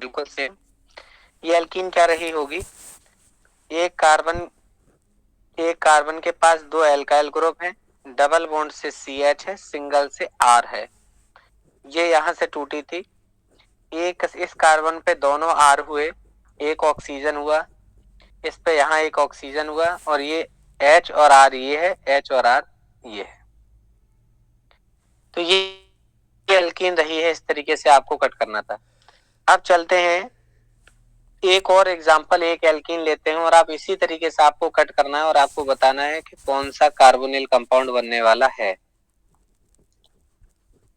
बिल्कुल सेम। ये एल्कीन क्या रही होगी, एक कार्बन के पास दो एल्काइल ग्रुप हैं, डबल बॉन्ड से CH है, सिंगल से R है। ये यहां से टूटी थी, एक इस कार्बन पे दोनों R हुए, एक ऑक्सीजन हुआ, इस पे यहाँ एक ऑक्सीजन हुआ, और ये H और R ये है, H और R ये है। तो ये एल्कीन रही है, इस तरीके से आपको कट करना था। अब चलते हैं एक और एग्जांपल, एक एल्कीन लेते हैं और आप इसी तरीके से आपको कट करना है और आपको बताना है कि कौन सा कार्बोनिल कंपाउंड बनने वाला है।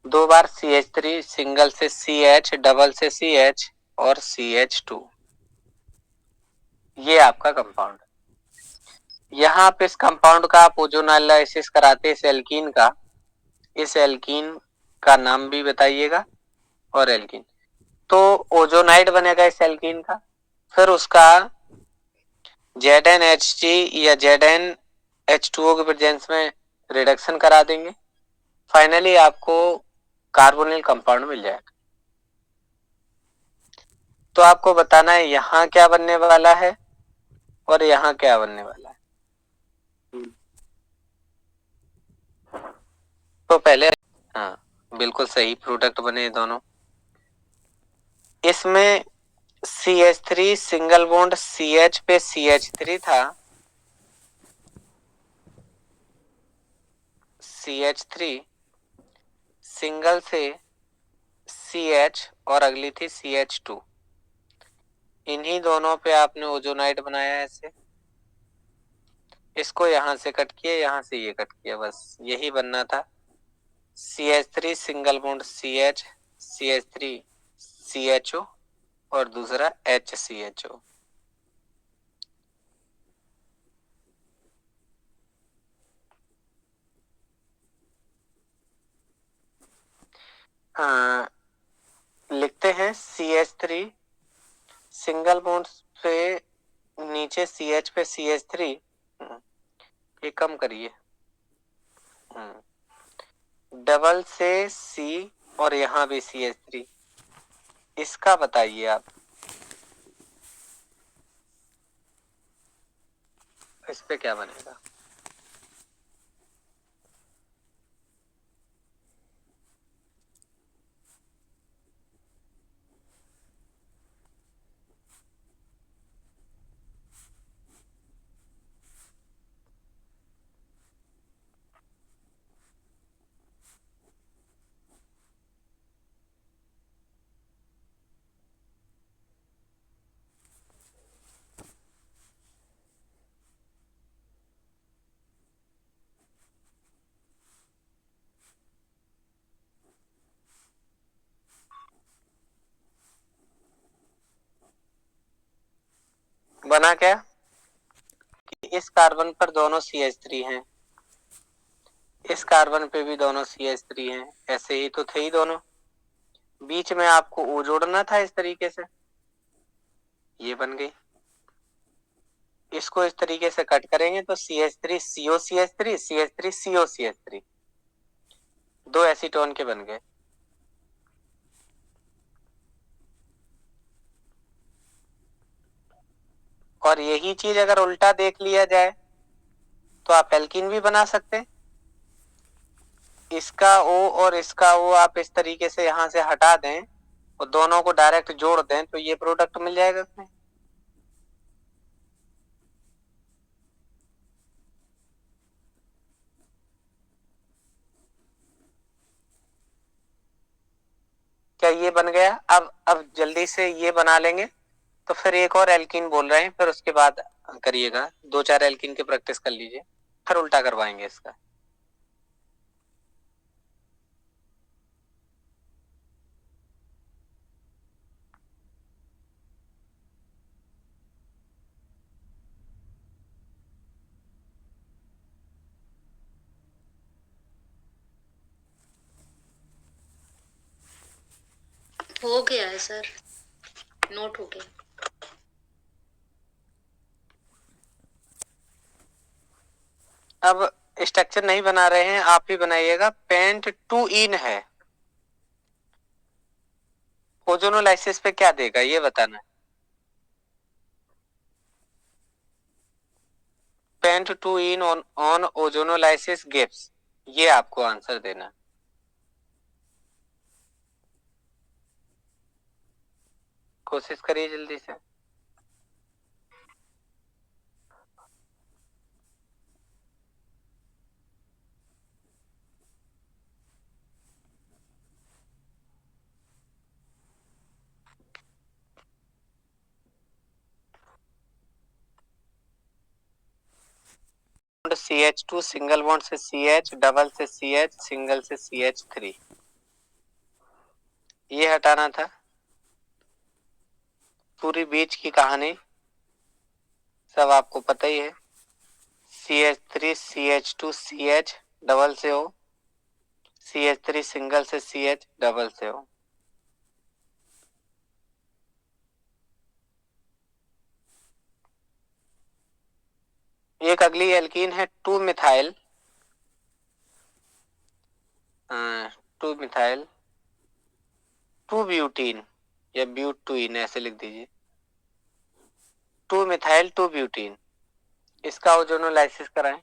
दो बार CH3, सिंगल से CH, डबल से CH और CH2, ये आपका कंपाउंड। यहाँ आप इस कंपाउंड का आप ओजोन एनालिसिस कराते इस एल्कीन का, इस एल्कीन का नाम भी बताइएगा और एल्कीन। तो ओजोनाइड बनेगा इस एल्कीन का, फिर उसका ZnHg या ZnH2O के प्रेजेंस में रिडक्शन करा देंगे, फाइनली आपको कार्बोनिल कंपाउंड मिल जाएगा। तो आपको बताना है यहाँ क्या बनने वाला है और यहाँ क्या बनने वाला है। तो पहले, हाँ बिल्कुल सही, प्रोडक्ट बने दोनों। इसमें CH3 सिंगल बॉन्ड CH पे CH3 था, CH3 सिंगल से CH और अगली थी CH2, इन्हीं दोनों पे आपने ओजोनाइड बनाया ऐसे, इसको यहां से कट किया, यहां से ये कट किया, बस यही बनना था। CH3 single bond CH, CH3 CHO और दूसरा HCHO। हाँ, लिखते हैं CH3 सिंगल बॉन्ड पे नीचे CH पे CH3, ये कम करिए, डबल से C और यहाँ भी CH3, इसका बताइए आप, इस पे क्या बनेगा। बना क्या, इस कार्बन पर दोनों CH3 हैं, इस कार्बन पे भी दोनों CH3 हैं, ऐसे ही तो थे ही दोनों, बीच में आपको O जोड़ना था इस तरीके से, ये बन गई। इसको इस तरीके से कट करेंगे तो CH3 COCH3, CH3 COCH3, दो एसीटोन के बन गए। और यही चीज अगर उल्टा देख लिया जाए तो आप एल्कीन भी बना सकते हैं, इसका O और इसका O आप इस तरीके से यहां से हटा दें और दोनों को डायरेक्ट जोड़ दें तो ये प्रोडक्ट मिल जाएगा इसमें। क्या ये बन गया। अब जल्दी से ये बना लेंगे तो फिर एक और एल्कीन बोल रहे हैं, फिर उसके बाद करिएगा, दो चार एल्कीन की प्रैक्टिस कर लीजिए, फिर उल्टा करवाएंगे इसका। हो गया है सर, नोट हो गया। अब स्ट्रक्चर नहीं बना रहे हैं, आप ही बनाइएगा। पेंट टू इन है, ओजोनोलाइसिस पे क्या देगा ये बताना है। Pent two ene on ozonolysis gives, ये आपको आंसर देना है। कोशिश करिए जल्दी से। CH2 सिंगल बॉन्ड से CH, डबल से CH, सिंगल से CH3, ये हटाना था। पूरी बीच की कहानी सब आपको पता ही है। CH3 CH2 CH डबल से O, CH3 सिंगल से CH डबल से O। एक अगली एल्कीन है 2 मिथाइल, 2 मिथाइल 2 ब्यूटीन या ब्यूटीन ऐसे लिख दीजिए। 2 मिथाइल 2 ब्यूटीन, इसका ओजोनोलाइसिस कराएं।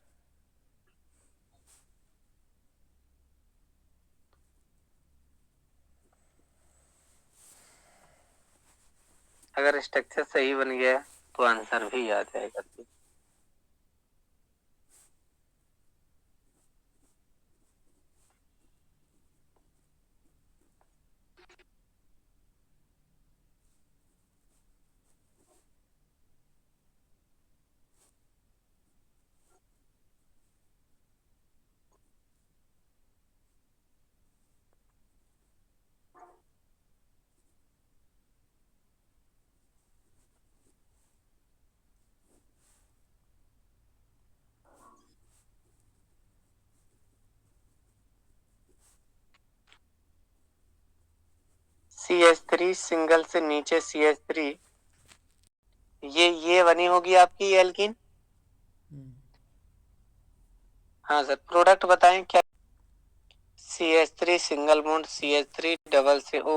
अगर स्ट्रक्चर सही बन गया तो आंसर भी आ जाएगा। CH3 सिंगल से नीचे CH3, ये बनी होगी आपकी एल्कीन। हाँ सर, प्रोडक्ट बताएं क्या। CH3 single bond CH3 double से O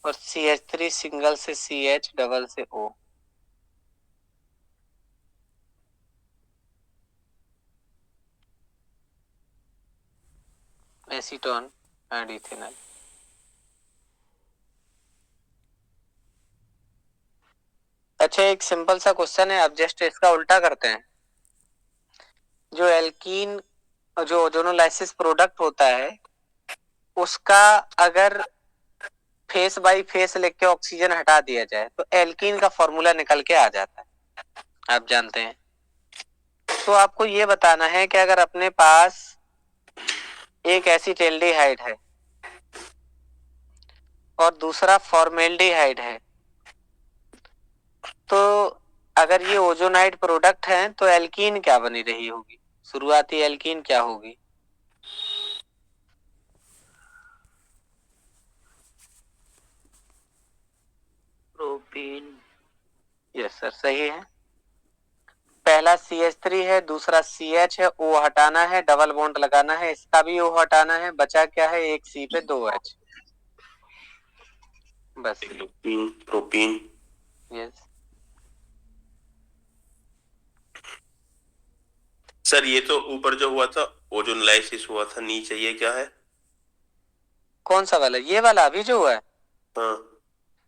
और CH3 सिंगल से CH डबल से O। Acetone and ethanol. अच्छा, एक सिंपल सा क्वेश्चन है, अब जस्ट इसका उल्टा करते हैं। जो एल्कीन, जो ओजोनोलाइसिस प्रोडक्ट होता है, उसका अगर फेस बाय फेस लिख के ऑक्सीजन हटा दिया जाए तो एल्कीन का फॉर्मूला निकल के आ जाता है, आप जानते हैं। तो आपको ये बताना है कि अगर अपने पास एक एसिटाल्डिहाइड है और दूसरा फॉर्मेल्डिहाइड है, तो अगर ये ओजोनाइड प्रोडक्ट है तो एल्कीन क्या बनी रही होगी, शुरुआती एल्कीन क्या होगी। प्रोपीन, यस सर सही है। पहला CH3 है, दूसरा CH है, O हटाना है, डबल बॉन्ड लगाना है, इसका भी O हटाना है, बचा क्या है, एक C पे 2 H, बस प्रोपीन। यस सर ये तो ऊपर जो हुआ था ओजोनलाइसिस हुआ था, नीचे ये क्या है। कौन सा वाला, ये वाला अभी जो हुआ है। हाँ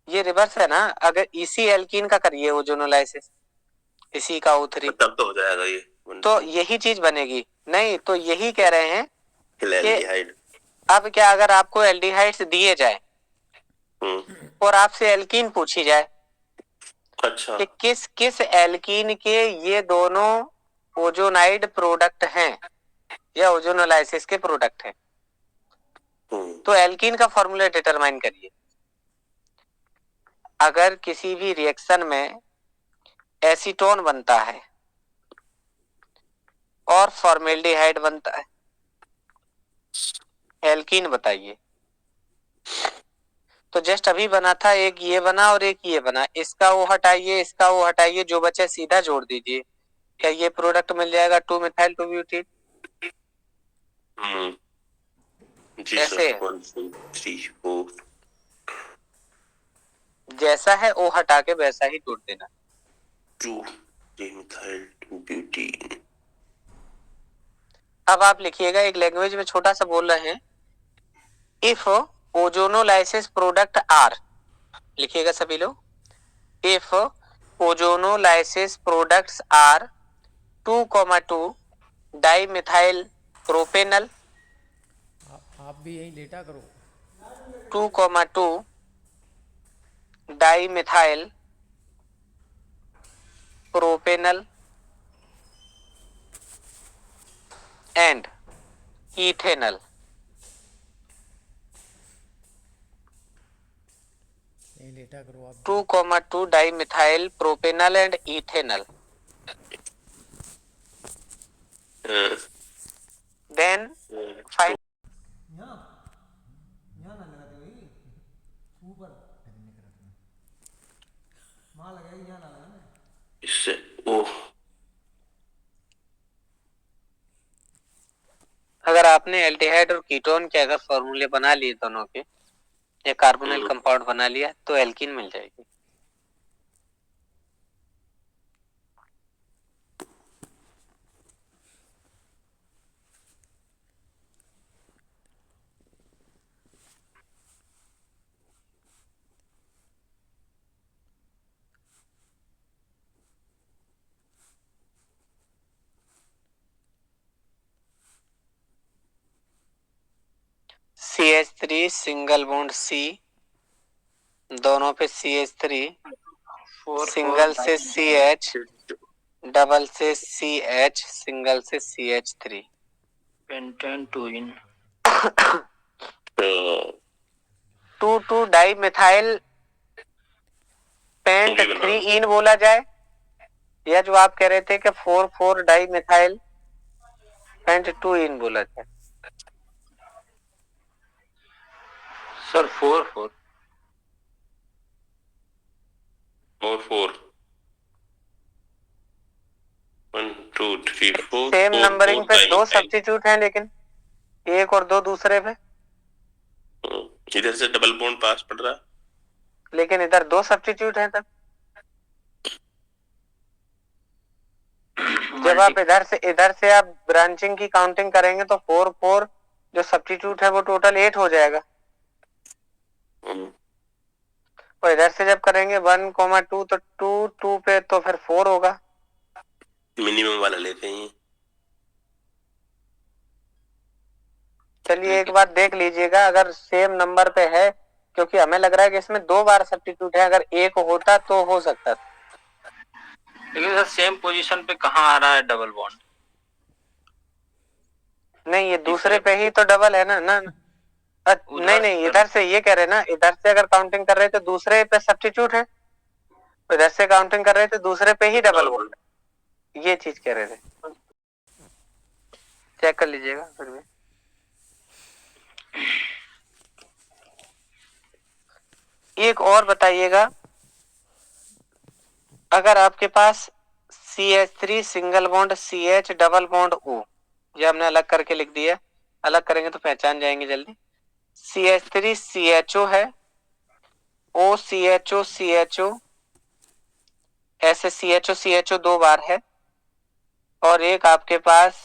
ये रिवर्स है ना, अगर इसी एल्कीन का करिए ओजोनोलाइसिस, इसी का O3, तब तो हो जाएगा ये। तो यही चीज बनेगी। नहीं तो यही कह रहे हैं एल्डिहाइड। अब क्या, अगर आपको एल्डिहाइड्स दिए जाए और आपसे एल्कीन पूछी जाए अच्छा कि किस किस एल्कीन के ये दोनों ओजोनाइड प्रोडक्ट हैं या ओजोनोलाइसिस के प्रोडक्ट हैं, तो एल्कीन का फॉर्मूला डिटरमाइन करिए। अगर किसी भी रिएक्शन में एसीटोन बनता है और फॉर्मेल्डिहाइड बनता है, एल्कीन बताइए। तो जस्ट अभी बना था, एक ये बना और एक ये बना, इसका वो हटाइए, इसका वो हटाइए, जो बचे सीधा जोड़ दीजिए, क्या ये प्रोडक्ट मिल जाएगा 2 मिथाइल 2 ब्यूटीन। जी ऐसे सर 1 2 3 4 जैसा है ओ हटा के वैसा ही जोड़ देना। 2 मिथाइल 2 ब्यूटीन। अब आप लिखिएगा, एक लैंग्वेज में छोटा सा बोल रहे हैं, इफ ओजोनोलाइसिस प्रोडक्ट आर, लिखिएगा सभी लोग, if ozonolysis products are 2,2 dimethyl propanal, आप भी यही लेटा करो। 2,2 डाइमिथाइल प्रोपेनल एंड इथेनल, यही लेटा करो आप। 2,2 dimethyl propanal and ethanal, then find यहाँ ना लगाते भाई, ऊपर वहाँ लगाएगी, यहाँ ना लगाना। इससे ओ अगर आपने एल्डिहाइड और कीटोन के अगर फॉर्मूले बना लिए दोनों के, या कार्बोनिल कंपाउंड बना लिया, तो एल्कीन मिल जाएगी। CH3 सिंगल बॉन्ड C, दोनों पे CH3, सिंगल से CH, डबल से CH, सिंगल से CH3, पेंटेन 2 इन 2,2 डाई मिथाइल पेंट 3 इन बोला जाए, या जो आप कह रहे थे कि 4,4 डाई मिथाइल पेंट 2 इन बोला जाए। सर 4 और 4 1 2 3 4 सेम नंबरिंग पे दो सब्स्टिट्यूट हैं, लेकिन एक और दो दूसरे पे, इधर से डबल बॉन्ड पास पड़ रहा, लेकिन इधर दो सब्स्टिट्यूट हैं। तब जब आप इधर से आप ब्रांचिंग की काउंटिंग करेंगे तो 4,4 जो सब्स्टिट्यूट है वो टोटल 8 हो जाएगा, और इधर से जब करेंगे 1,2 तो 2 पे तो फिर 4 होगा। मिनिमम वाला लेते हैं। चलिए एक बार देख लीजिएगा, अगर सेम नंबर पे है, क्योंकि हमें लग रहा है कि इसमें 2 बार सब्स्टिट्यूट है, अगर एक होता तो हो सकता था। लेकिन सर सेम पोजीशन पे कहाँ आ रहा है डबल बॉन्ड? नहीं, ये दूसरे पे ही तो डबल है ना नहीं, इधर से ये कह रहे ना, इधर से अगर काउंटिंग कर रहे तो दूसरे पे सब्स्टिट्यूट है, इधर से काउंटिंग कर रहे थे दूसरे पे ही डबल बॉन्ड, ये चीज कह रहे थे। चेक कर लीजिएगा फिर भी। एक और बताइएगा, अगर आपके पास CH3 single bond CH double bond O, ये हमने अलग करके लिख दिया, अलग करेंगे तो पहचान जाएंगे जल्दी। CH3 CHO है, OCHO CHO, ऐसे CHO CHO 2 बार है, और एक आपके पास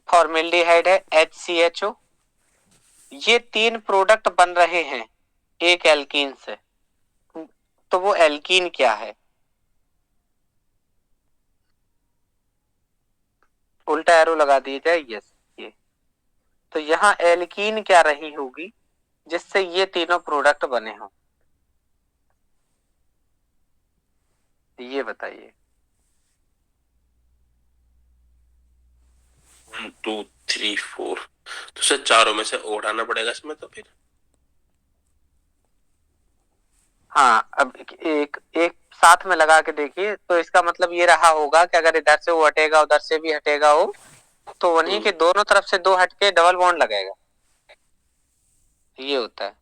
फॉर्मेल्डिहाइड है HCHO। ये 3 प्रोडक्ट बन रहे हैं एक एल्कीन से, तो वो एल्कीन क्या है? उल्टा एरो लगा दिया जाए, यस ये। तो यहाँ एल्कीन क्या रही होगी जिससे ये तीनों प्रोडक्ट बने हों, ये बताइए। 1 2 3 4, तो सर चारों में से उठाना पड़ेगा इसमें तो फिर। हाँ, अब एक साथ में लगा के देखिए, तो इसका मतलब ये रहा होगा कि अगर इधर से वो हटेगा उधर से भी हटेगा हो, तो उन्हीं के दोनों तरफ से 2 हटके डबल बॉन्ड लगेगा, ये होता है।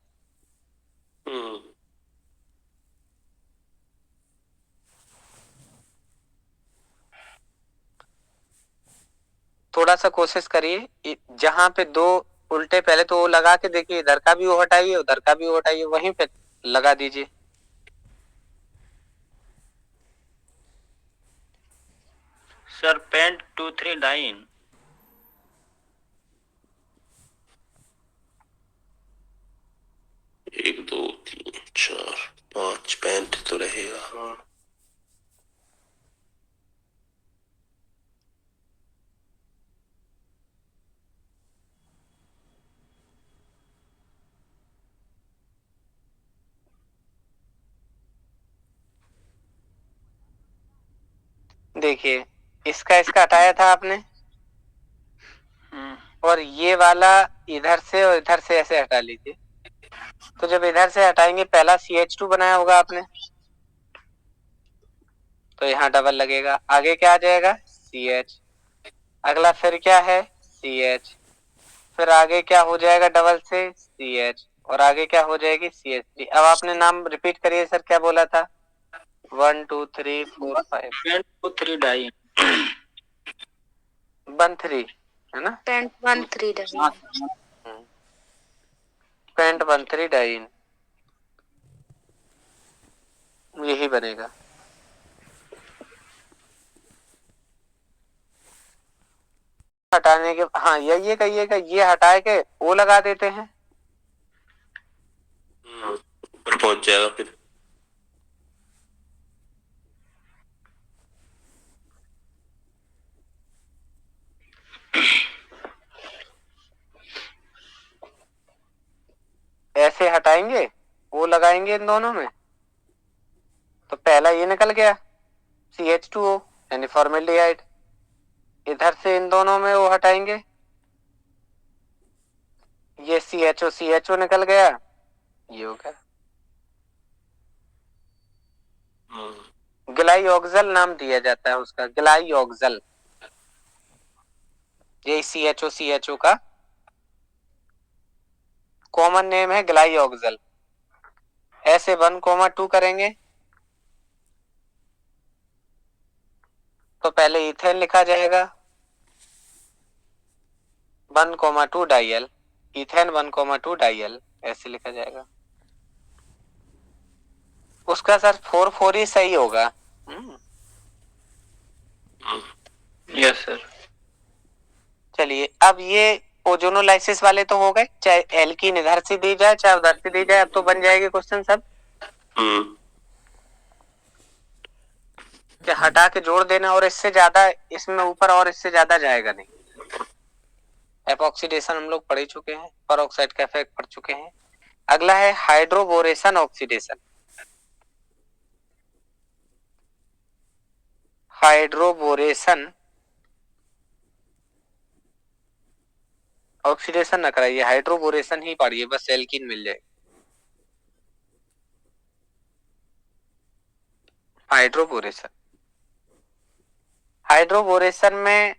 थोड़ा सा कोशिश करिए, जहां पे 2 उल्टे, पहले तो वो लगा के देखिए, इधर का भी वो हटाइए उधर का भी वो हटाइए, वहीं पे लगा दीजिए। Sir paint 2,3 dine. 1 2 3 4 5 पेंट तो रहेगा। हाँ, देखिए इसका हटाया था आपने, और ये वाला इधर से और इधर से ऐसे हटा लीजिए। तो जब इधर से हटाएंगे, पहला CH2 बनाया होगा आपने, तो यहाँ डबल लगेगा। आगे क्या आ जाएगा? CH। अगला फिर क्या है? CH। फिर आगे क्या हो जाएगा डबल से? CH। और आगे क्या हो जाएगी? CH3। अब आपने नाम रिपीट करिए सर, क्या बोला था? 1 2 3 4 5 पेंट 2,3 डाइन। 1 3 है ना? Paint 1,3 dine. पेंट 1 3 डाइन, यही बनेगा। हटाने के, हाँ ये कहिएगा, ये हटा के वो लगा देते हैं। ऊपर पहुंच जाएगा फिर। ऐसे हटाएंगे, वो लगाएंगे इन दोनों में, तो पहला ये निकल गया CH2O यानी फॉर्मेल्डिहाइड। इधर से इन दोनों में वो हटाएंगे, ये CHO निकल गया, ये हो गया। ग्लाइऑक्सल नाम दिया जाता है उसका, ग्लाइऑक्सल। ये CHO का कॉमन नेम है, ग्लाइऑक्सल। ऐसे 1,2 करेंगे तो पहले इथेन लिखा जाएगा 1,2 डाइयल, इथेन 1,2 डाइयल ऐसे लिखा जाएगा। उसका सर 4 ही सही होगा। Yes sir. चलिए, अब ये ओजोनोलाइसिस वाले तो हो गए, चाहे एल्कीन इधर से दी जाए चाहे उधर से दी जाए, अब तो बन जाएगी क्वेश्चन सब। कि हटा के जोड़ देना, और इससे ज्यादा इसमें ऊपर और इससे ज्यादा जाएगा नहीं। एपॉक्सीडेशन हम लोग पढ़ ही चुके हैं, परऑक्साइड का इफेक्ट पढ़ चुके हैं। अगला है हाइड्रोबोरेशन ऑक्सीडेशन। हाइड्रोबोरेशन ऑक्सीडेशन न कराइए, हाइड्रोबोरेशन ही पढ़िए, बस एल्कीन मिल जाए। हाइड्रोबोरेशन, हाइड्रोबोरेशन में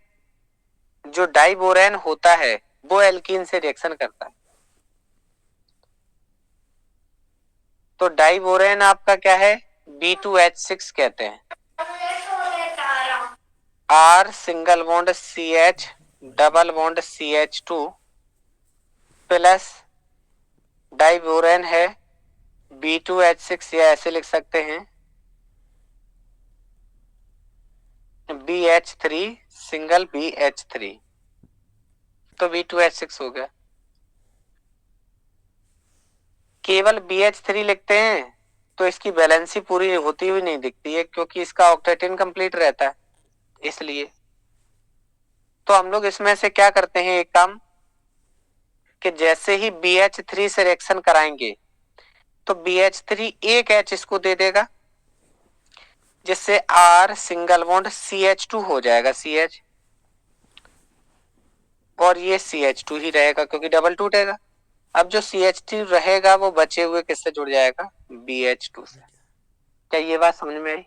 जो डाइबोरेन होता है वो एल्कीन से रिएक्शन करता है। तो डाइबोरेन आपका क्या है? B2H6 कहते हैं। R single bond CH double bond CH2 plus diborane है B2H6, या ऐसे लिख सकते हैं BH3 सिंगल BH3, तो B2H6 हो गया। केवल BH3 लिखते हैं तो इसकी बैलेंसी पूरी होती हुई नहीं दिखती है, क्योंकि इसका ऑक्टेट इनकम्प्लीट रहता है, इसलिए। तो हम लोग इसमें से क्या करते हैं, एक काम कि जैसे ही BH3 से रिएक्शन कराएंगे तो BH3 एक H इसको दे देगा, जिससे R सिंगल बॉन्ड CH2 हो जाएगा, CH, और ये CH2 ही रहेगा क्योंकि डबल टूटेगा। अब जो CH2 रहेगा वो बचे हुए किससे जुड़ जाएगा? BH2 से। क्या ये बात समझ में आई?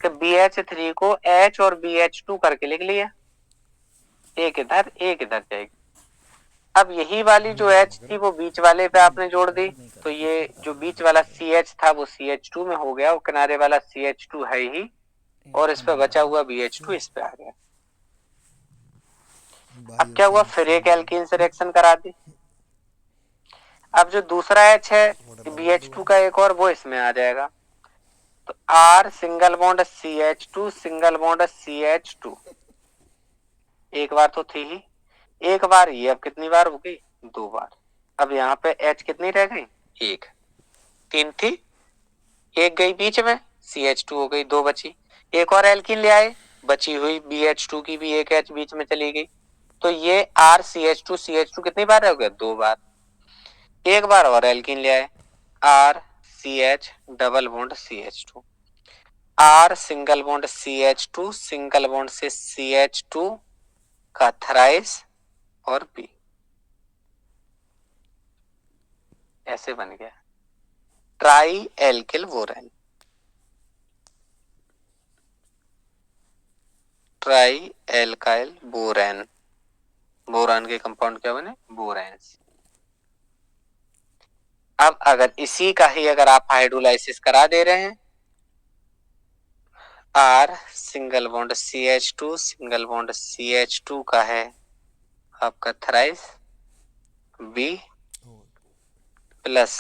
कि BH3 को H और BH2 करके लिख लिया, एक इधर जाएगी। अब यही वाली जो H थी वो बीच वाले पे आपने जोड़ दी, तो ये जो बीच वाला CH था वो CH2 में हो गया, वो किनारे वाला CH2 है ही, और इस पे बचा हुआ BH2 इस पे आ गया। अब क्या हुआ? फिर एक एल्कीन से रिएक्शन करा दी। अब जो दूसरा H है BH2 का एक और, वो इसमें आ जाएगा। तो R single bond CH2 single bond CH2, एक बार तो थी ही, एक बार ये, अब कितनी बार हो गई? 2 बार। अब यहाँ पे H कितनी रह गई? 1, 3 थी, एक गई बीच में, CH2 हो गई, 2 बची। एक और एल्कीन ले आए, बची हुई BH2 की भी एक H बीच में चली गई, तो ये RCH2 CH2 कितनी बार हो गया? 2 बार। एक बार और एल्कीन ले आए, RCH double bond CH2, R single bond CH2 single bond से CH2 का थराइस और B, ऐसे बन गया try alkyl borane. Try alkyl borane, boron के कंपाउंड क्या बने? बोरेन्स। अब अगर इसी का ही अगर आप हाइड्रोलाइसिस करा दे रहे हैं, R single bond CH2 single bond CH2 का है आपका थराइस, B प्लस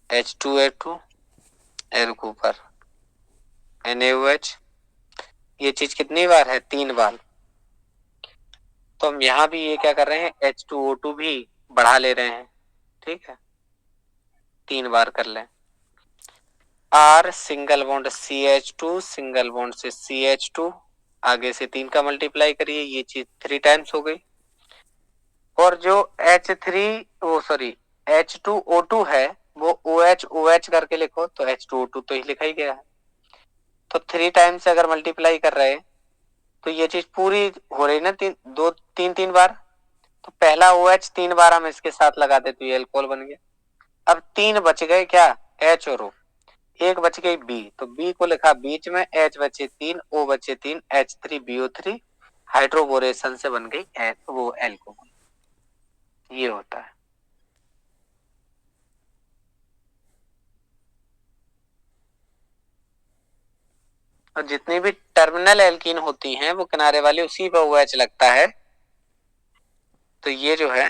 H2A2 एल के ऊपर NaOH, ये चीज कितनी बार है? 3 बार। तो हम यहाँ भी ये क्या कर रहे हैं? H2O2 भी बढ़ा ले रहे हैं, ठीक है, 3 बार कर लें। R single bond CH2 single bond से CH2, आगे से 3 का मल्टीप्लाई करिए, ये चीज 3 टाइम्स हो गई। और जो H2O2 है वो OH करके लिखो, तो H2O2 तो ही लिखा ही गया है, तो 3 टाइम्स से अगर मल्टीप्लाई कर रहे हैं तो ये चीज पूरी हो रही ना, 3 बार। तो पहला OH 3 बार हम इसके साथ लगाते तो ये अल्कोहल बन गया। अब 3 बच गए क्या? H और O, एक बच गई B, तो B को लिखा बीच में, H बचे 3, O बचे 3, H3BO3, हाइड्रोबोरेशन से बन गई वो एल्कोहल। ये होता है। और जितनी भी टर्मिनल एल्कीन होती हैं वो किनारे वाली उसी पर OH लगता है, तो ये जो है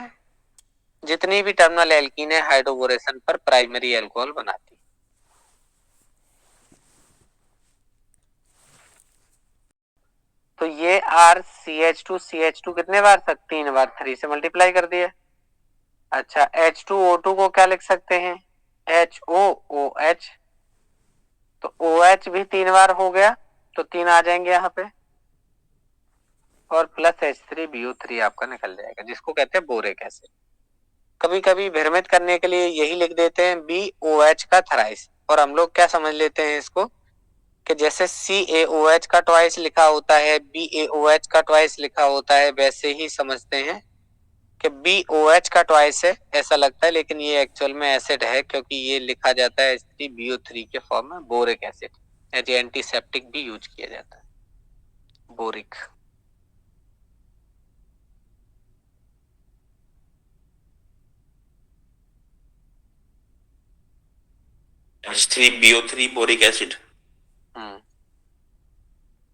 जितनी भी टर्मिनल एल्कीन है हाइड्रोबोरेशन पर प्राइमरी एल्कोहल बनाती है। तो ये RCH2 कितने बार तक? 3 बार, 3 से मल्टीप्लाई कर दिया। अच्छा, H2O2 को क्या लिख सकते हैं? HOOH, तो OH भी 3 बार हो गया, तो 3 आ जाएंगे यहाँ पे, और प्लस H3BO3 आपका निकल जाएगा, जिसको कहते हैं बोरिक एसिड। कभी कभी भ्रमित करने के लिए यही लिख देते हैं BOH का थराइस, और हम लोग क्या समझ लेते हैं इसको कि जैसे CaOH का ट्वाइस लिखा होता है, BaOH का ट्वाइस लिखा होता है, वैसे ही समझते हैं कि BOH का ट्वाइस है, ऐसा लगता है, लेकिन ये एक्चुअल में एसिड है, क्योंकि ये लिखा जाता है H3BO3 के फॉर्म में, बोरिक एसिड, एज एंटीसेप्टिक भी यूज किया जाता है, बोरिक। H3BO3 boric acid.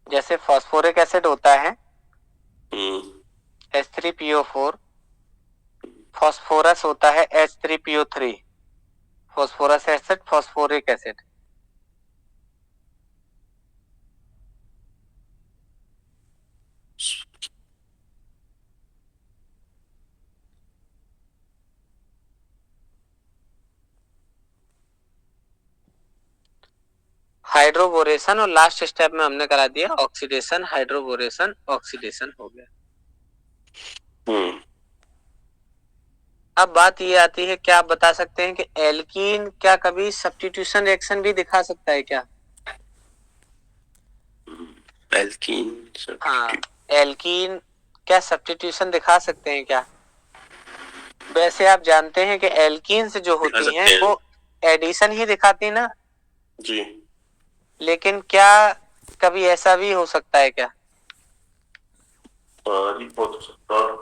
जैसे फास्फोरिक एसिड होता है H3PO4, फास्फोरस होता है H3PO3, phosphorus acid, phosphoric acid. Hydroboration, और लास्ट स्टेप में हमने करा दिया ऑक्सीडेशन, हाइड्रोबोरेशन ऑक्सीडेशन हो गया। अब बात ये आती है, क्या आप बता सकते हैं कि एल्कीन क्या कभी सब्स्टिट्यूशन रिएक्शन भी दिखा सकता है क्या? एल्कीन, हाँ, एल्कीन क्या सब्स्टिट्यूशन दिखा सकते हैं क्या? वैसे आप जानते हैं कि एल्कीन से जो होती हैं वो एडिशन ही दिखाती ना जी, लेकिन क्या कभी ऐसा भी हो सकता है क्या? जी बहुत हो सकता है,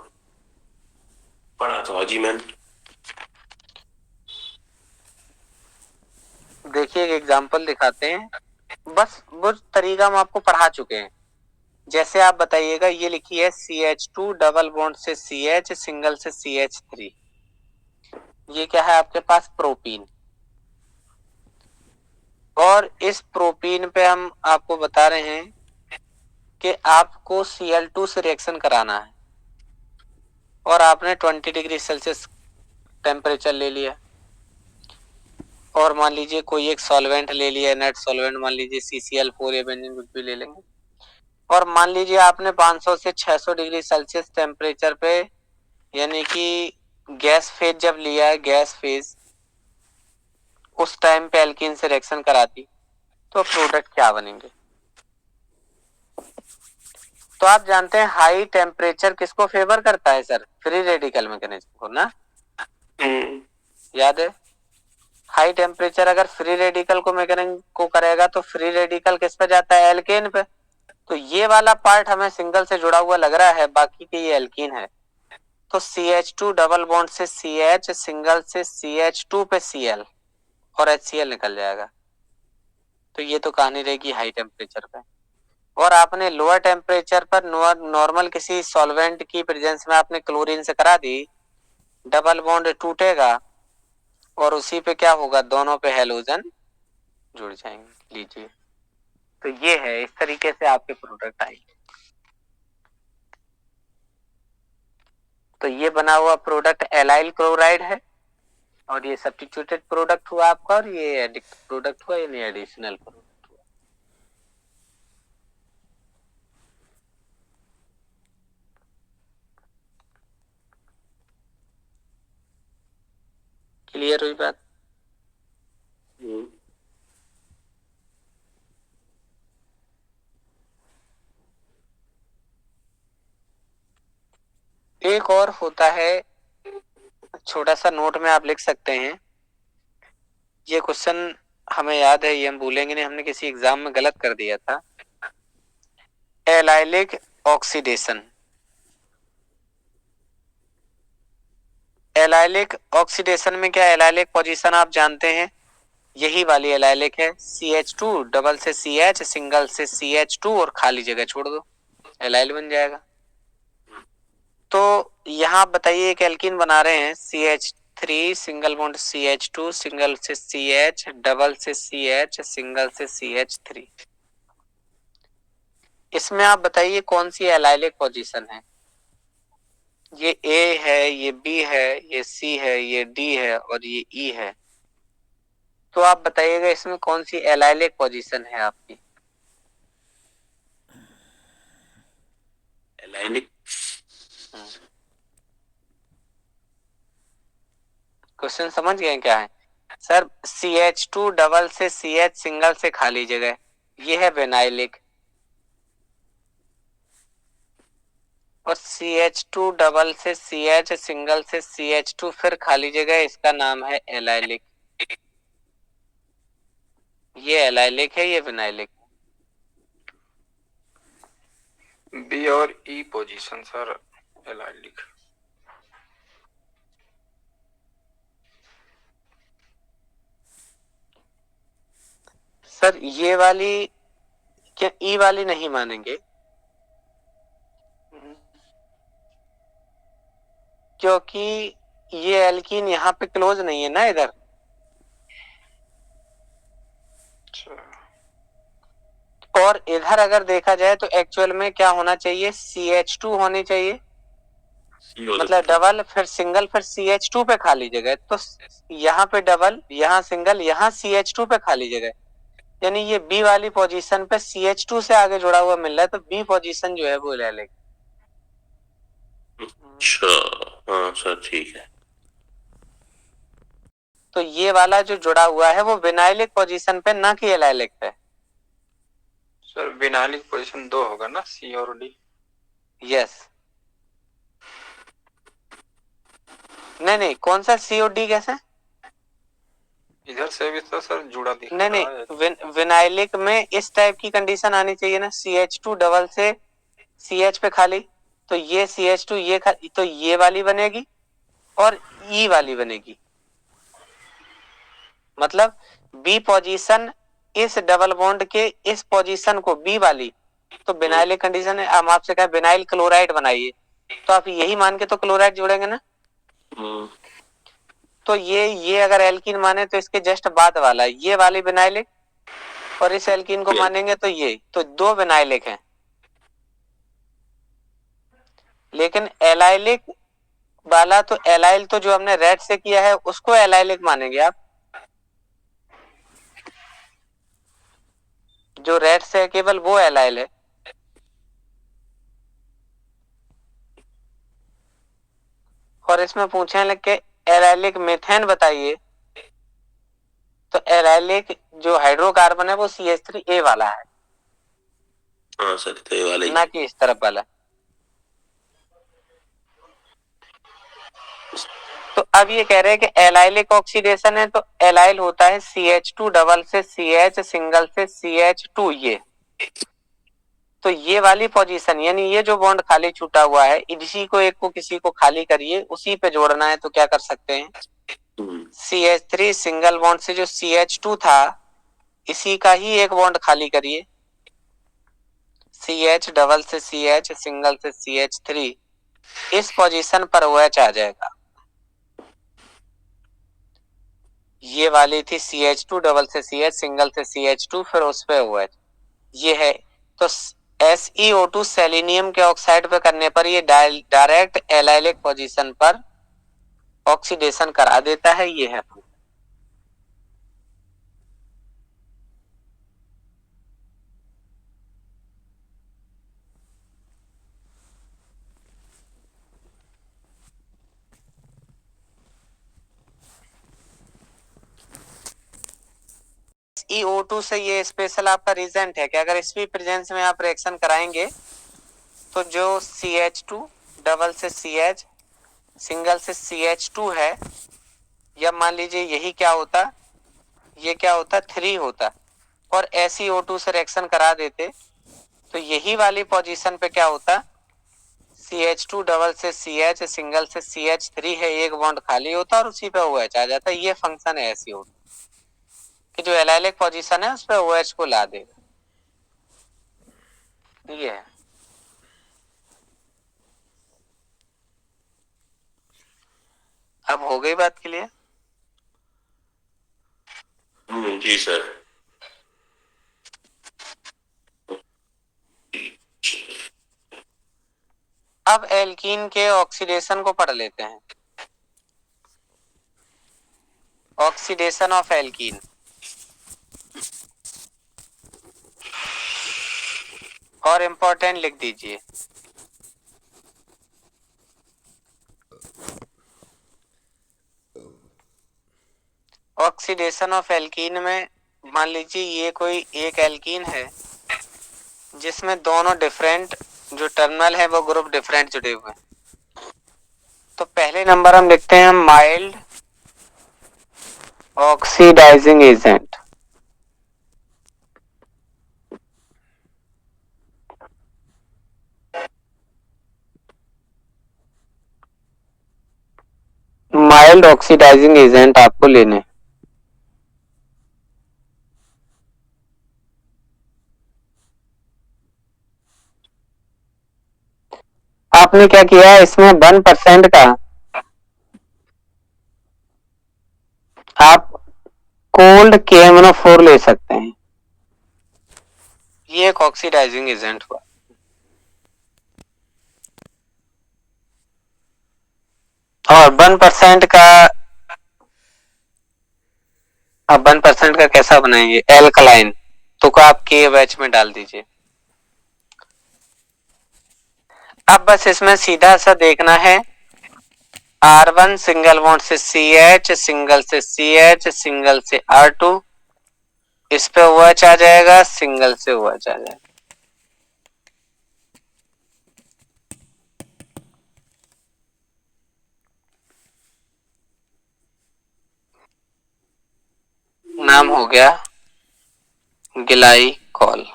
पढ़ा था जी मैंने। देखिए एक एग्जांपल दिखाते हैं, बस वो तरीका हम आपको पढ़ा चुके हैं। जैसे आप बताइएगा, ये लिखी है CH2 डबल बॉन्ड से CH सिंगल से CH3, ये क्या है आपके पास? प्रोपीन। और इस प्रोपीन पे हम आपको बता रहे हैं कि आपको Cl2 से रिएक्शन कराना है और आपने 20 डिग्री सेल्सियस टेम्परेचर ले लिया और मान लीजिए कोई एक सॉल्वेंट ले लिया, नेट सॉल्वेंट मान लीजिए CCl4 या बेंजीन कुछ भी ले लेंगे, और मान लीजिए आपने 500 से 600 डिग्री सेल्सियस टेम्परेचर पे यानी कि गैस फेज जब लिया है, गैस फेज उस टाइम पे एल्कीन से रिएक्शन कराती तो प्रोडक्ट क्या बनेंगे। तो आप जानते हैं हाई टेम्परेचर किसको फेवर करता है सर? फ्री रेडिकल मैकेनिज्म को ना, याद है? हाई टेम्परेचर अगर फ्री रेडिकल को मैकेनिज्म को करेगा तो फ्री रेडिकल किस पे जाता है? एल्केन पे। तो ये वाला पार्ट हमें सिंगल से जुड़ा हुआ लग रहा है, बाकी के ये एल्कीन है। तो CH2 डबल बॉन्ड से CH, सिंगल से CH2 पे Cl और HCl निकल जाएगा। तो ये तो कहानी रहेगी हाई टेम्परेचर पे। और आपने लोअर टेम्परेचर पर नॉर्मल किसी सॉल्वेंट की प्रेजेंस में आपने क्लोरीन से करा दी, डबल बॉन्ड टूटेगा और उसी पे क्या होगा? दोनों पे हैलोजन जुड़ जाएंगे। लीजिए, तो ये है, इस तरीके से आपके प्रोडक्ट आएंगे। तो ये बना हुआ प्रोडक्ट एलाइल क्लोराइड है और ये सब्स्टिट्यूटेड प्रोडक्ट हुआ आपका, और ये एडिक्ट प्रोडक्ट हुआ, यानी एडिशनल प्रोडक्ट हुआ। क्लियर हुई बात? एक और होता है, छोटा सा नोट में आप लिख सकते हैं। ये क्वेश्चन हमें याद है, ये हम भूलेंगे नहीं, हमने किसी एग्जाम में गलत कर दिया था। Allylic oxidation. एलाइलिक ऑक्सीडेशन में क्या, एलाइलिक पोजीशन आप जानते हैं, यही वाली एलाइलिक है। CH2 डबल से CH, सिंगल से CH2 और खाली जगह छोड़ दो, एलाइल बन जाएगा। तो यहाँ बताइए एक एल्कीन बना रहे हैं, CH3 single bond CH2, single से CH, डबल से CH, सिंगल से CH3। इसमें आप बताइए कौन सी एलाइलिक पोजीशन है? ये A है, ये B है, ये C है, ये D है और ये E है। तो आप बताइएगा इसमें कौन सी एलाइलिक पोजीशन है आपकी? एलाइलिक क्वेश्चन समझ गए क्या है सर? CH2 डबल से CH, सिंगल से खाली जगह, ये है विनाइलिक। और CH2 डबल से CH, सिंगल से CH2 फिर खाली जगह, इसका नाम है एलाइलिक। ये एलाइलिक है, ये विनाइलिक। बी और ई पोजीशन सर एलाइलिक। सर ये वाली क्या ई वाली नहीं मानेंगे? क्योंकि ये एल्कीन यहाँ पे क्लोज नहीं है ना इधर। और इधर अगर देखा जाए तो एक्चुअल में क्या होना चाहिए? CH2 होनी चाहिए, मतलब डबल फिर सिंगल फिर CH2 पे खाली जगह। तो यहाँ पे डबल, यहाँ सिंगल, यहाँ CH2 पे खाली जगह, यानी ये बी वाली पोजीशन पे CH2 से आगे जुड़ा हुआ मिल रहा है। तो बी पोजीशन जो है वो ले लेंगे। अच्छा, हाँ सर ठीक है। तो ये वाला जो जुड़ा हुआ है वो विनाइलिक पोजीशन पे, ना कि एलाइलिक पे। सर विनाइलिक पोजीशन 2 होगा ना, सी और डी? यस। नहीं, कौन सा सी और डी कैसे? इधर से भी तो सर जुड़ा दिख नहीं रहा है। विनाइलिक में इस टाइप की कंडीशन आनी चाहिए ना, CH2 डबल से CH पे खाली। तो ये CH2 ये खाली, तो ये वाली बनेगी और ई वाली बनेगी। मतलब बी पोजीशन इस डबल बॉन्ड के इस पोजीशन को बी वाली, तो विनाइलिक कंडीशन है। हम आपसे कहें विनाइल क्लोराइड बनाइए, तो आप यही मान के तो क्लोराइड जोड़ेंगे ना। तो ये अगर एल्कीन माने तो इसके जस्ट बाद वाला ये वाली विनाइलिक और इस एल्कीन को मानेंगे तो ये तो 2 विनाइलिक हैं, लेकिन एलाइलिक वाला तो एलाइल तो जो हमने रेड से किया है उसको एलाइलिक मानेंगे आप, जो रेड से है केवल वो एलाइल है। और इसमें पूछे लिख के एलाइलिक मीथेन बताइए, तो एलाइलिक जो हाइड्रोकार्बन है वो CH3A वाला है, हाँ सर तो ये वाला ही ना कि इस तरफ वाला। तो अब ये कह रहे हैं कि एलाइलिक ऑक्सीडेशन है, तो एलाइल होता है CH2 डबल से CH सिंगल से CH2 ये। तो ये वाली पोजीशन यानी ये जो बॉन्ड खाली छूटा हुआ है, इसी को एक को किसी को खाली करिए, उसी पे जोड़ना है, तो क्या कर सकते हैं CH3 सिंगल बॉन्ड से जो CH2 था इसी का ही एक बॉन्ड खाली करिए, CH डबल से CH सिंगल से CH3, इस पोजीशन पर OH आ जाएगा। ये वाली थी CH2 डबल से CH सिंगल से CH2 फिर उस पे OH, ये है। तो SeO2 सेलेनियम के ऑक्साइड पे करने पर ये डायरेक्ट एलाइलिक पोजीशन पर ऑक्सीडेशन करा देता है, ये है। SeO2 से ये स्पेशल आपका रिजेंट है कि अगर इसकी प्रेजेंस में आप रिएक्शन कराएंगे तो जो CH2 डबल से CH सिंगल से CH2 है, या मान लीजिए यही क्या होता, ये क्या होता 3 होता, और SeO2 से रिएक्शन करा देते तो यही वाली पोजीशन पे क्या होता, CH2 डबल से CH सिंगल से CH3 है, एक बॉन्ड खाली होता और उसी पे OH आ जाता। ये फंक्शन है SeO2 कि जो एलाइलिक पोजीशन है उस पे OH को ला देगा, ये है। अब हो गई बात क्लियर? जी सर। अब एल्कीन के ऑक्सीडेशन को पढ़ लेते हैं। ऑक्सीडेशन ऑफ एल्कीन, और इंपॉर्टेंट लिख दीजिए। ऑक्सीडेशन ऑफ एल्कीन में मान लीजिए ये कोई एक एल्कीन है जिसमें दोनों डिफरेंट जो टर्मिनल है वो ग्रुप डिफरेंट जुड़े हुए हैं। तो पहले नंबर हम लिखते हैं mild oxidizing agent. Mild oxidizing agent आपको लेने, आपने क्या किया इसमें 1% का आप कोल्ड KMnO4 ले सकते हैं, ये एक ऑक्सीडाइजिंग एजेंट हुआ। और 1% का, अब 1% का कैसा बनाएंगे, एल्कलाइन, तो को आप KOH में डाल दीजिए। अब बस इसमें सीधा सा देखना है, R1 सिंगल बॉन्ड से CH सिंगल से CH सिंगल से R2, इस पे OH आ जाएगा, सिंगल से OH आ जाएगा। नाम हो गया ग्लाइकॉल।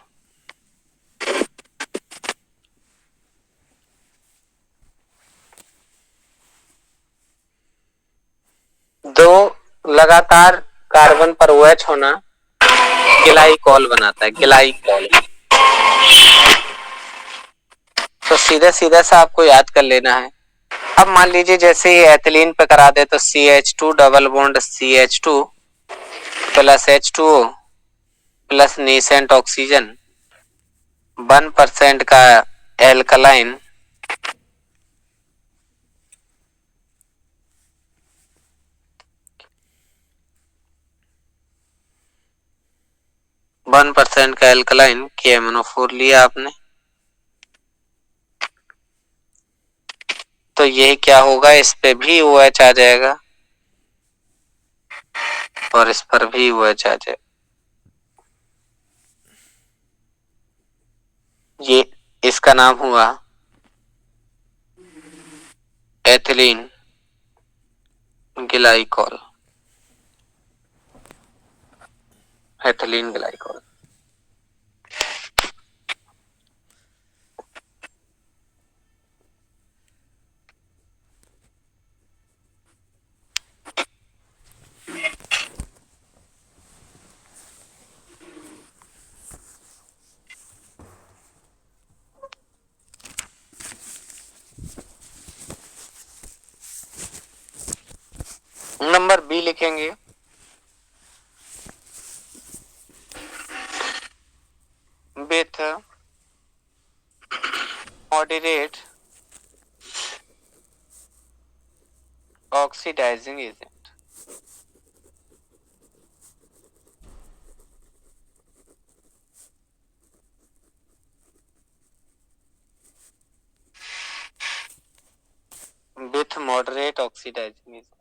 दो लगातार कार्बन पर OH होना ग्लाइकॉल बनाता है, ग्लाइकॉल। तो सीधा सीधा सा आपको याद कर लेना है। अब मान लीजिए जैसे ये एथिलीन पे करा दे तो CH2 double bond CH2 plus H2O, plus nascent oxygen 1% का एल्कलाइन KMnO4 लिया आपने, तो ये क्या होगा, इस पे भी OH आ जाएगा और इस पर भी OH आ जाएगा। ये इसका नाम हुआ ethylene glycol, ethylene glycol. Number B लिखेंगे, with moderate oxidizing agent. With moderate oxidizing agent.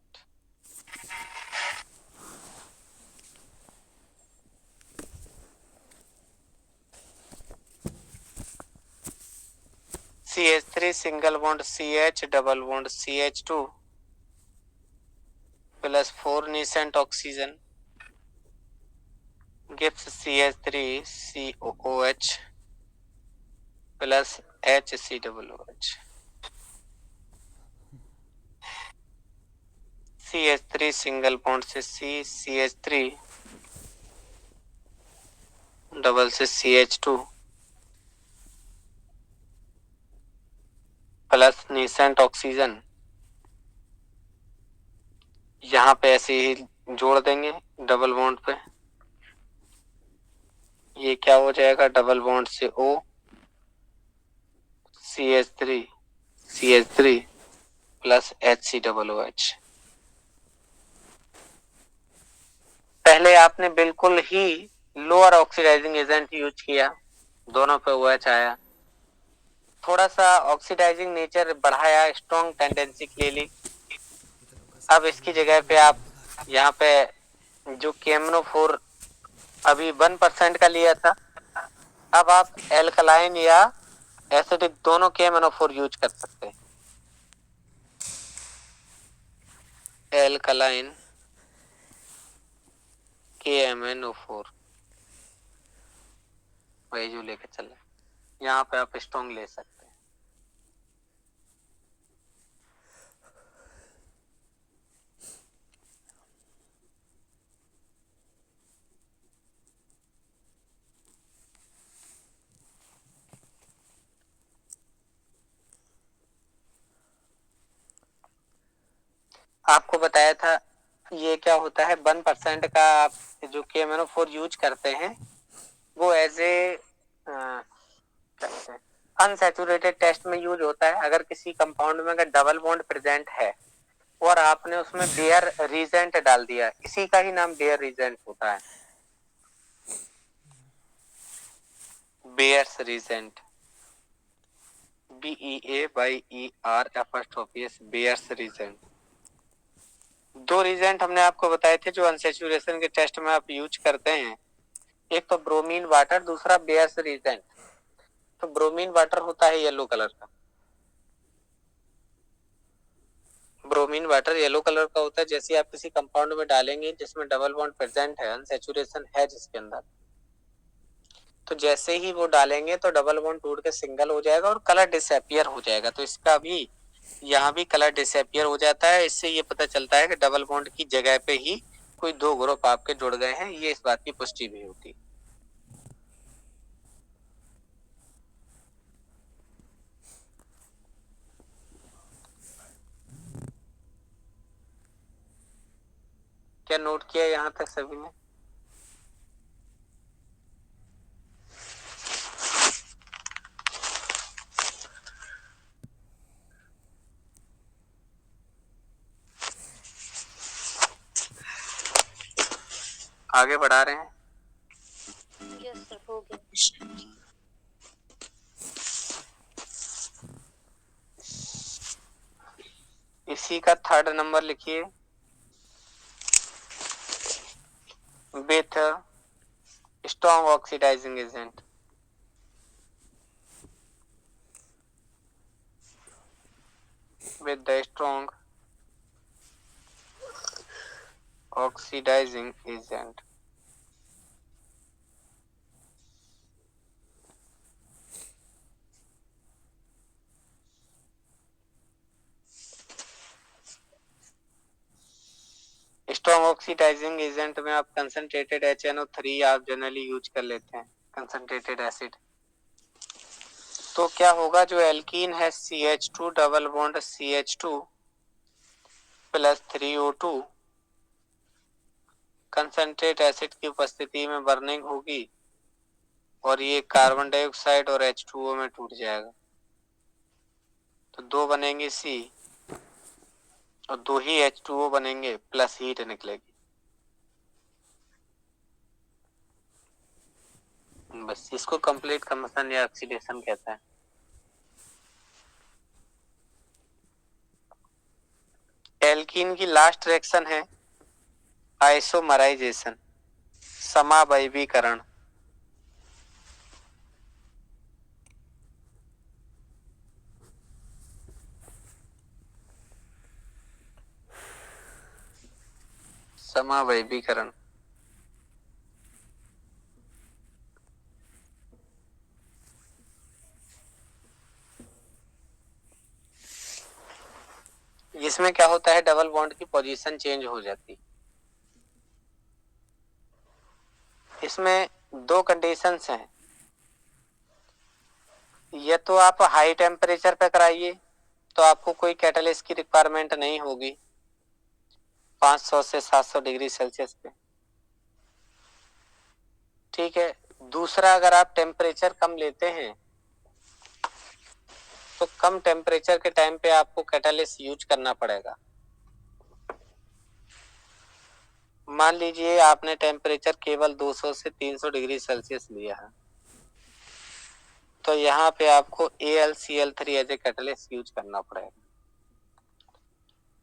CH3 single bond CH double bond CH2 plus 4 nascent oxygen gives CH3COOH plus HCOOH। CH3 single bond से CH3 double से CH2 plus nascent oxygen, यहाँ पे ऐसे ही जोड़ देंगे double bond पे, ये क्या हो जाएगा, डबल बॉन्ड से O CH3 प्लस HCOOH। पहले आपने बिल्कुल ही लोअर ऑक्सीडाइजिंग एजेंट यूज किया, दोनों पे OH आया, थोड़ा सा ऑक्सीडाइजिंग नेचर बढ़ाया, स्ट्रॉन्ग टेंडेंसी के लिए ली। अब इसकी जगह पे आप यहाँ पे जो KMnO4 अभी 1% का लिया था, अब आप एल्कलाइन या एसिडिक दोनों KMnO4 यूज कर सकते हैं। एल्कलाइन KMnO4 वही जो लेके चल रहे, यहाँ पे आप स्ट्रॉन्ग ले सकते हैं। आपको बताया था ये क्या होता है, 1% का आप जो KMnO4 यूज करते हैं वो एज ए अनसैचुरेटेड टेस्ट में यूज होता है। अगर किसी कंपाउंड में अगर डबल बॉन्ड प्रेजेंट है और आपने उसमें बेयर रीजेंट डाल दिया, इसी का ही नाम बेयर रीजेंट होता है, Baeyer's reagent, BEAYER Baeyer's reagent. दो रीजेंट हमने आपको बताए थे जो अनसैचुरेशन के टेस्ट में आप यूज करते हैं, एक तो ब्रोमीन वाटर, दूसरा बेयर्स रीजेंट। तो ब्रोमीन वाटर होता है येलो कलर का, ब्रोमीन वाटर येलो कलर का होता है। जैसे आप किसी कंपाउंड में डालेंगे जिसमें डबल बॉन्ड प्रेजेंट है, अनसैचुरेशन है जिसके अंदर, तो जैसे ही वो डालेंगे तो डबल बॉन्ड टूट के सिंगल हो जाएगा और कलर डिसअपियर हो जाएगा। तो इसका भी यहाँ भी कलर डिसअपियर हो जाता है। इससे ये पता चलता है कि डबल बॉन्ड की जगह पे ही कोई दो ग्रुप आपके जुड़ गए हैं, ये इस बात की पुष्टि भी होती है। क्या नोट किया यहाँ तक सभी ने? आगे बढ़ा रहे हैं। यस सर, हो गया। इसी का थर्ड नंबर लिखिए। With strong oxidizing agent. with the strong oxidizing agent. Strong oxidizing agent में आप कंसंट्रेटेड HNO3 आप जनरली यूज कर लेते हैं, कंसंट्रेटेड एसिड। तो क्या होगा, जो एल्कीन है CH2 double bond CH2 plus 3O2 concentrate acid की उपस्थिति में बर्निंग होगी और ये कार्बन डाइऑक्साइड और H2O में टूट जाएगा। तो 2 बनेंगे C और 2 ही H2O बनेंगे, प्लस हीट निकलेगी। बस इसको कंप्लीट कंबशन या ऑक्सीडेशन कहते हैं। एल्कीन की लास्ट रिएक्शन है आइसोमराइजेशन, समावयवीकरण। समावयवीकरण इसमें क्या होता है, डबल बॉन्ड की पोजीशन चेंज हो जाती। इसमें 2 कंडीशंस हैं। ये तो आप हाई टेम्परेचर पे कराइए तो आपको कोई कैटलिस्ट की रिक्वायरमेंट नहीं होगी 500 से 700 डिग्री सेल्सियस पे, ठीक है। दूसरा, अगर आप टेम्परेचर कम लेते हैं तो कम टेम्परेचर के टाइम पे आपको कैटलिस्ट यूज करना पड़ेगा। मान लीजिए आपने टेम्परेचर केवल 200 से 300 डिग्री सेल्सियस लिया है, तो यहाँ पे आपको AlCl3 as a catalyst use करना पड़ेगा।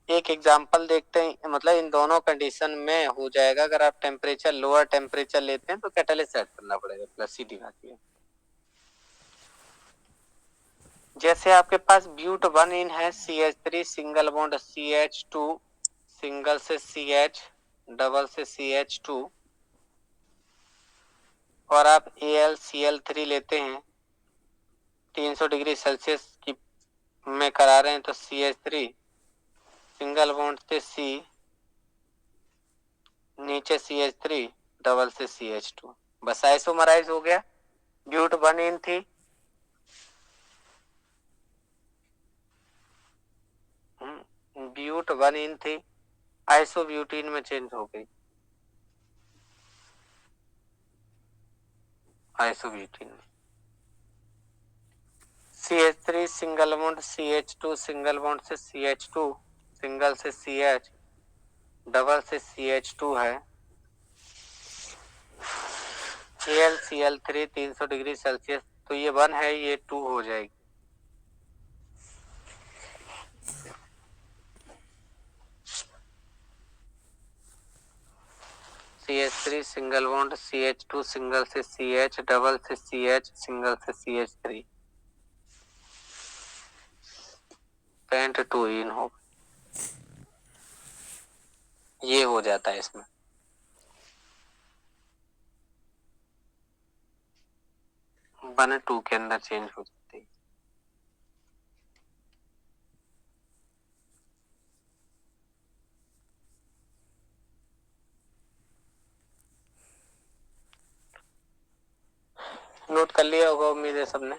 एक एग्जांपल देखते हैं, मतलब इन दोनों कंडीशन में हो जाएगा। अगर आप टेम्परेचर लोअर टेम्परेचर लेते हैं तो कैटलिस्ट ऐड करना पड़ेगा, प्लस सीधी बात है। जैसे आपके पास ब्यूट 1 इन है CH3 single bond CH2 single से CH डबल से CH2 और आप AlCl3 लेते हैं 300 डिग्री सेल्सियस की में करा रहे हैं, तो CH3 सिंगल बॉन्ड से C नीचे CH3 डबल से CH2, बस आइसोमराइज हो गया। ब्यूट 1 इन थी, ब्यूट 1 इन थी, आइसोब्यूटीन में चेंज हो गई, आइसोब्यूटीन में। CH3 single bond CH2 single bond से CH2 सिंगल से CH डबल से CH2 है। AlCl3 300 डिग्री सेल्सियस, तो ये 1 है, ये 2 हो जाएगी। CH3 single bond CH2 single से CH डबल से CH सिंगल से CH3 पेंट 2 इन हो, ये हो जाता है इसमें। 1 2 के अंदर चेंज हो जाती है। नोट कर लिया होगा उम्मीद है सबने।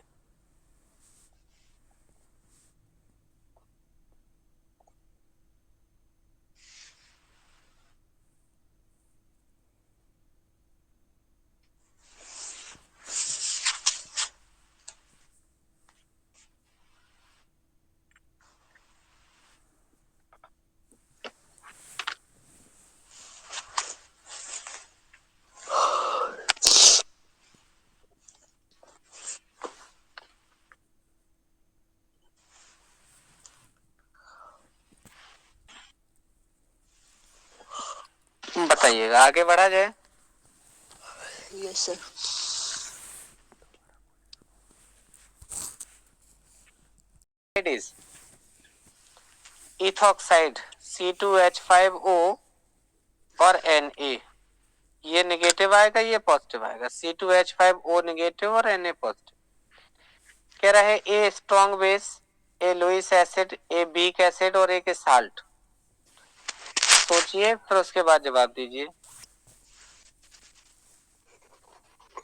बताइएगा, आगे बढ़ा जाए। Yes sir. It is ethoxide C2H5O और Na, ये नेगेटिव आएगा, ये पॉजिटिव आएगा। C2H5O नेगेटिव और Na पॉजिटिव। कह रहा है a strong base, a Lewis acid, a weak acid और एक साल्ट। सोचिए फिर उसके बाद जवाब दीजिए।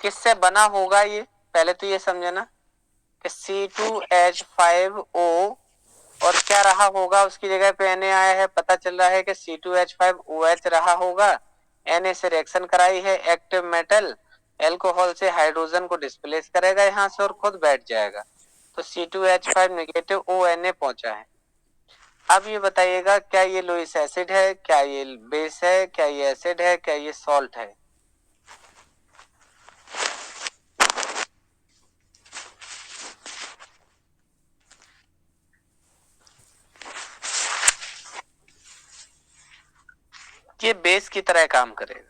किससे बना होगा ये, पहले तो ये समझना कि C2H5O और क्या रहा होगा उसकी जगह पे Na आया है। पता चल रहा है कि C2H5OH रहा होगा, Na से रिएक्शन कराई है, एक्टिव मेटल एल्कोहल से हाइड्रोजन को डिस्प्लेस करेगा यहां से और खुद बैठ जाएगा। तो C2H5 नेगेटिव ONA पहुंचा है। अब ये बताइएगा, क्या ये लुईस एसिड है, क्या ये बेस है, क्या ये एसिड है, क्या ये सॉल्ट है? ये बेस की तरह काम करेगा।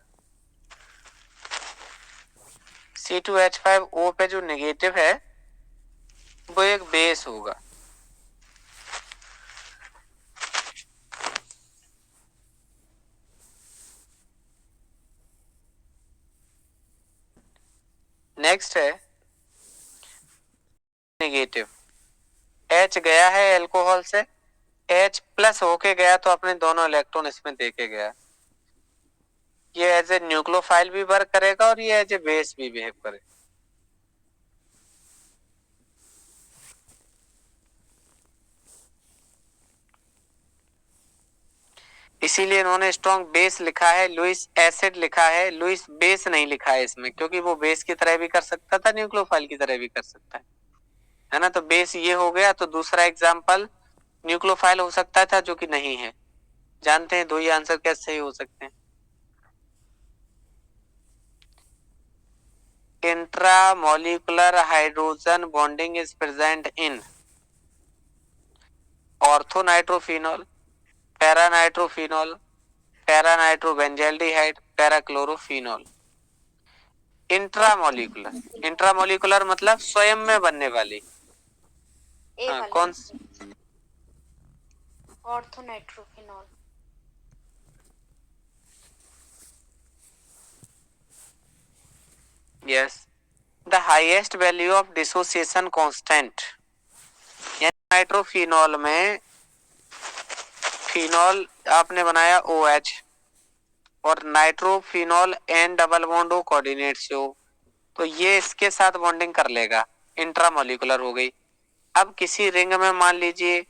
C2H5O पे जो नेगेटिव है वो एक बेस होगा। नेक्स्ट है नेगेटिव, H गया है एल्कोहल से, H प्लस होके गया तो अपने दोनों इलेक्ट्रॉन इसमें देके गया। ये एज ए न्यूक्लियोफाइल भी वर्क करेगा और ये एज ए बेस भी बिहेव करेगा। इसीलिए इन्होंने स्ट्रॉन्ग बेस लिखा है, लुईस एसिड लिखा है, लुईस बेस नहीं लिखा है इसमें, क्योंकि वो बेस की तरह भी कर सकता था, न्यूक्लियोफाइल की तरह भी कर सकता है ना। तो बेस ये हो गया। तो दूसरा एग्जांपल न्यूक्लियोफाइल हो सकता था, जो कि नहीं है। जानते हैं दो ही आंसर कैसे सही हो सकते हैं। Intramolecular hydrogen bonding is present in orthonitrophenol, paranitrophenol, paranitrobenzaldehyde, parachlorophenol. Intramolecular, intramolecular मतलब स्वयं में बनने वाली। हाँ, कौन? Orthonitrophenol. Yes, the highest value of dissociation constant, यानी नाइट्रोफिनॉल में फिनॉल आपने बनाया OH और nitrophenol N double bond O coordinate से हो, तो ये इसके साथ बॉन्डिंग कर लेगा, इंट्रामोलिकुलर हो गई। अब किसी रिंग में मान लीजिए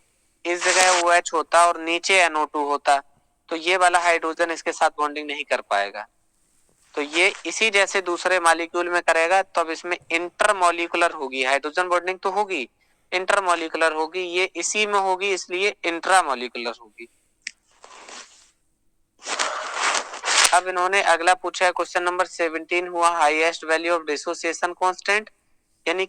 इस जगह OH होता और नीचे NO2 होता, तो ये वाला हाइड्रोजन इसके साथ बॉन्डिंग नहीं कर पाएगा, तो ये इसी जैसे दूसरे मॉलिक्यूल में करेगा। तो अब इसमें इंटरमोलिकुलर होगी, हाइड्रोजन बॉन्डिंग तो होगी, इंटरमोलिकुलर होगी, ये इसी में होगी, इसलिए इंट्रामोलिकुलर होगी। अब इन्होंने अगला पूछा है, क्वेश्चन नंबर 17 हुआ, highest value of dissociation constant यानी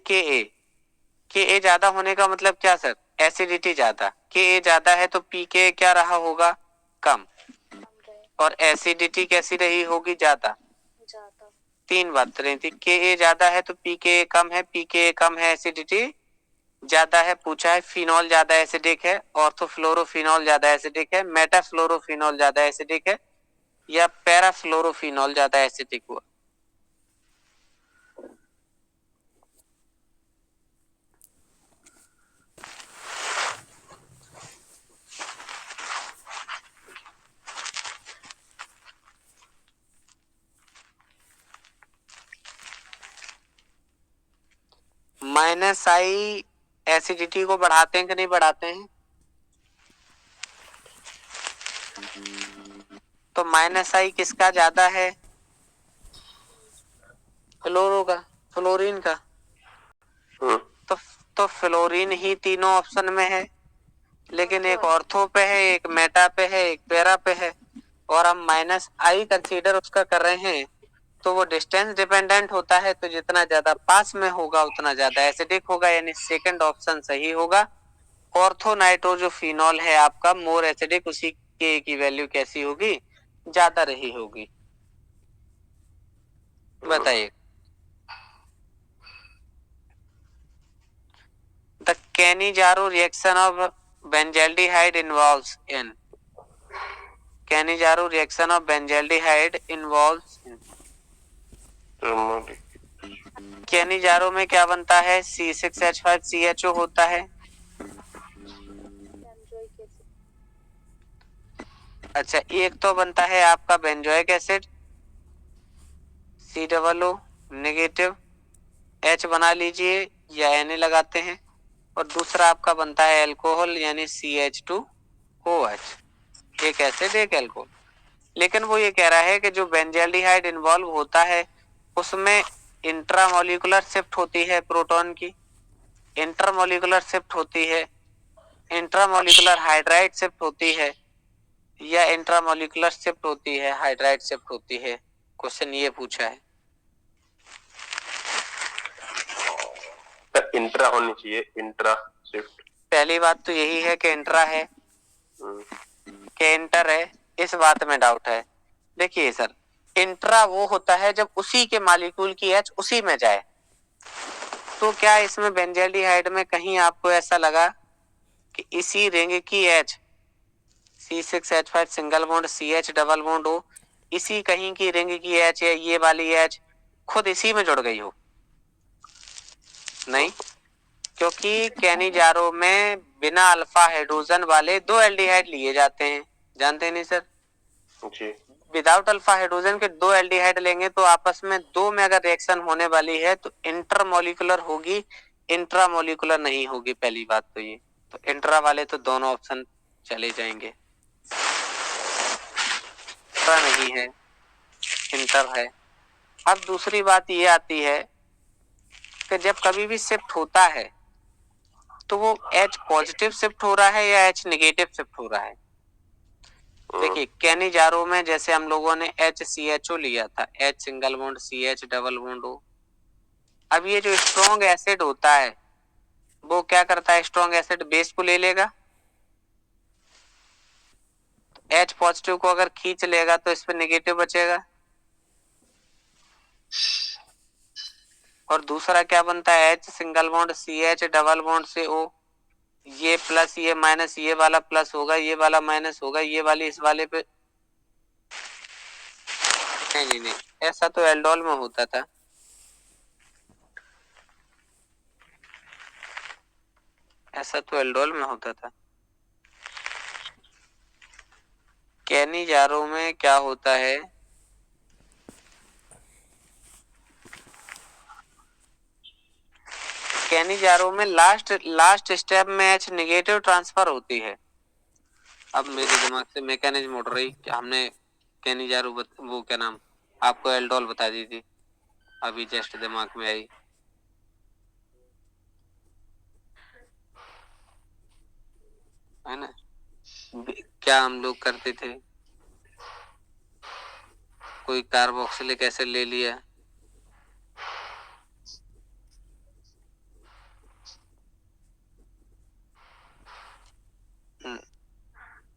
Ka ज्यादा होने का मतलब क्या सर? एसिडिटी ज्यादा, Ka ज्यादा है तो pK क्या रहा होगा? कम, और एसिडिटी कैसी रही होगी? ज्यादा। तीन बात रही थी, Ka ज्यादा है तो pK कम है, pK कम है एसिडिटी ज्यादा है। पूछा है फिनॉल ज्यादा एसिडिक है, ऑर्थोफ्लोरोफिनॉल ज्यादा एसिडिक है, मेटाफ्लोरोफिनॉल ज्यादा एसिडिक है, या पैराफ्लोरोफिनॉल ज्यादा एसिडिक हुआ? -I एसिडिटी को बढ़ाते हैं कि नहीं बढ़ाते हैं? तो -I किसका ज्यादा है? फ्लोरो का, फ्लोरीन का। तो फ्लोरीन ही तीनों ऑप्शन में है, लेकिन एक ऑर्थो पे है, एक मेटा पे है, एक पैरा पे है, और हम -I कंसीडर उसका कर रहे हैं, तो वो डिस्टेंस डिपेंडेंट होता है, तो जितना ज्यादा पास में होगा उतना ज्यादा एसिडिक होगा, यानी सेकंड ऑप्शन सही होगा। ऑर्थोनाइट्रो जो फिनॉल है आपका मोर एसिडिक, उसी के की वैल्यू कैसी होगी? ज्यादा रही होगी। बताइए। The Cannizzaro reaction of benzaldehyde involves in, Cannizzaro reaction of benzaldehyde involves in, Cannizzaro में क्या बनता है? C6H5CHO होता है। अच्छा, एक तो बनता है आपका benzoic acid COO negative, H बना लीजिए या Na लगाते हैं, और दूसरा आपका बनता है अल्कोहल यानी CH2OH, एक एसिड एक अल्कोहल। लेकिन वो ये कह रहा है कि जो बेंजाल्डिहाइड इन्वॉल्व होता है उसमें इंट्रामोलिकुलर शिफ्ट होती है प्रोटॉन की, इंटरमोलिकुलर शिफ्ट होती है, इंट्रामोलिकुलर हाइड्राइड शिफ्ट होती है, या इंट्रामोलिकुलर शिफ्ट होती है हाइड्राइड शिफ्ट होती है। क्वेश्चन ये पूछा है। इंट्रा होनी चाहिए, इंट्रा शिफ्ट। पहली बात तो यही है कि इंट्रा है कि इंटर है, इस बात में डाउट है। देखिए सर, इंट्रा वो होता है जब उसी के मॉलिक्यूल की H उसी में जाए। तो क्या इसमें बेंजाल्डिहाइड में कहीं आपको ऐसा लगा कि इसी रिंग की H C6H5 single bond CH double bond हो, इसी कहीं की रिंग की H है ये वाली H खुद इसी में जुड़ गई हो? नहीं, क्योंकि कैनिजारो में बिना अल्फा हाइड्रोजन वाले दो एल्डिहाइड लिए जाते हैं, जानते नहीं सर? जी। विदाउट अल्फा हाइड्रोजन के दो एल्डिहाइड लेंगे तो आपस में दो में अगर रिएक्शन होने वाली है तो इंटरमोलिकुलर होगी, इंट्रामोलिकुलर नहीं होगी। पहली बात तो ये, तो इंट्रा वाले तो दोनों ऑप्शन चले जाएंगे, इंट्रा नहीं है, इंटर है। अब दूसरी बात ये आती है कि जब कभी भी शिफ्ट होता है तो वो H पॉजिटिव शिफ्ट हो रहा है या H नेगेटिव शिफ्ट हो रहा है? देखिए कैनिजारो में जैसे हम लोगों ने HCHO लिया था, H single bond CH double bond O। अब ये जो स्ट्रॉन्ग एसिड होता है वो क्या करता है? स्ट्रॉन्ग एसिड बेस को ले लेगा, H पॉजिटिव को अगर खींच लेगा तो इस पे नेगेटिव बचेगा, और दूसरा क्या बनता है? H single bond CH double bond से O, ये प्लस ये माइनस, ये वाला प्लस होगा, ये वाला माइनस होगा, ये वाली इस वाले पे। नहीं, ऐसा तो एल्डोल में होता था। ऐसा तो एल्डोल में होता था। कैनिजारो में क्या होता है? कैनिजारो में लास्ट स्टेप में H नेगेटिव ट्रांसफर होती है। अब मेरे दिमाग से मैकेनिज्म उड़ रही, हमने कैनिजारो वो क्या नाम, आपको एल्डोल बता दी थी, अभी जस्ट दिमाग में आई। है ना, क्या हम लोग करते थे, कोई कार्बोक्सिलिक एसिड ले लिया,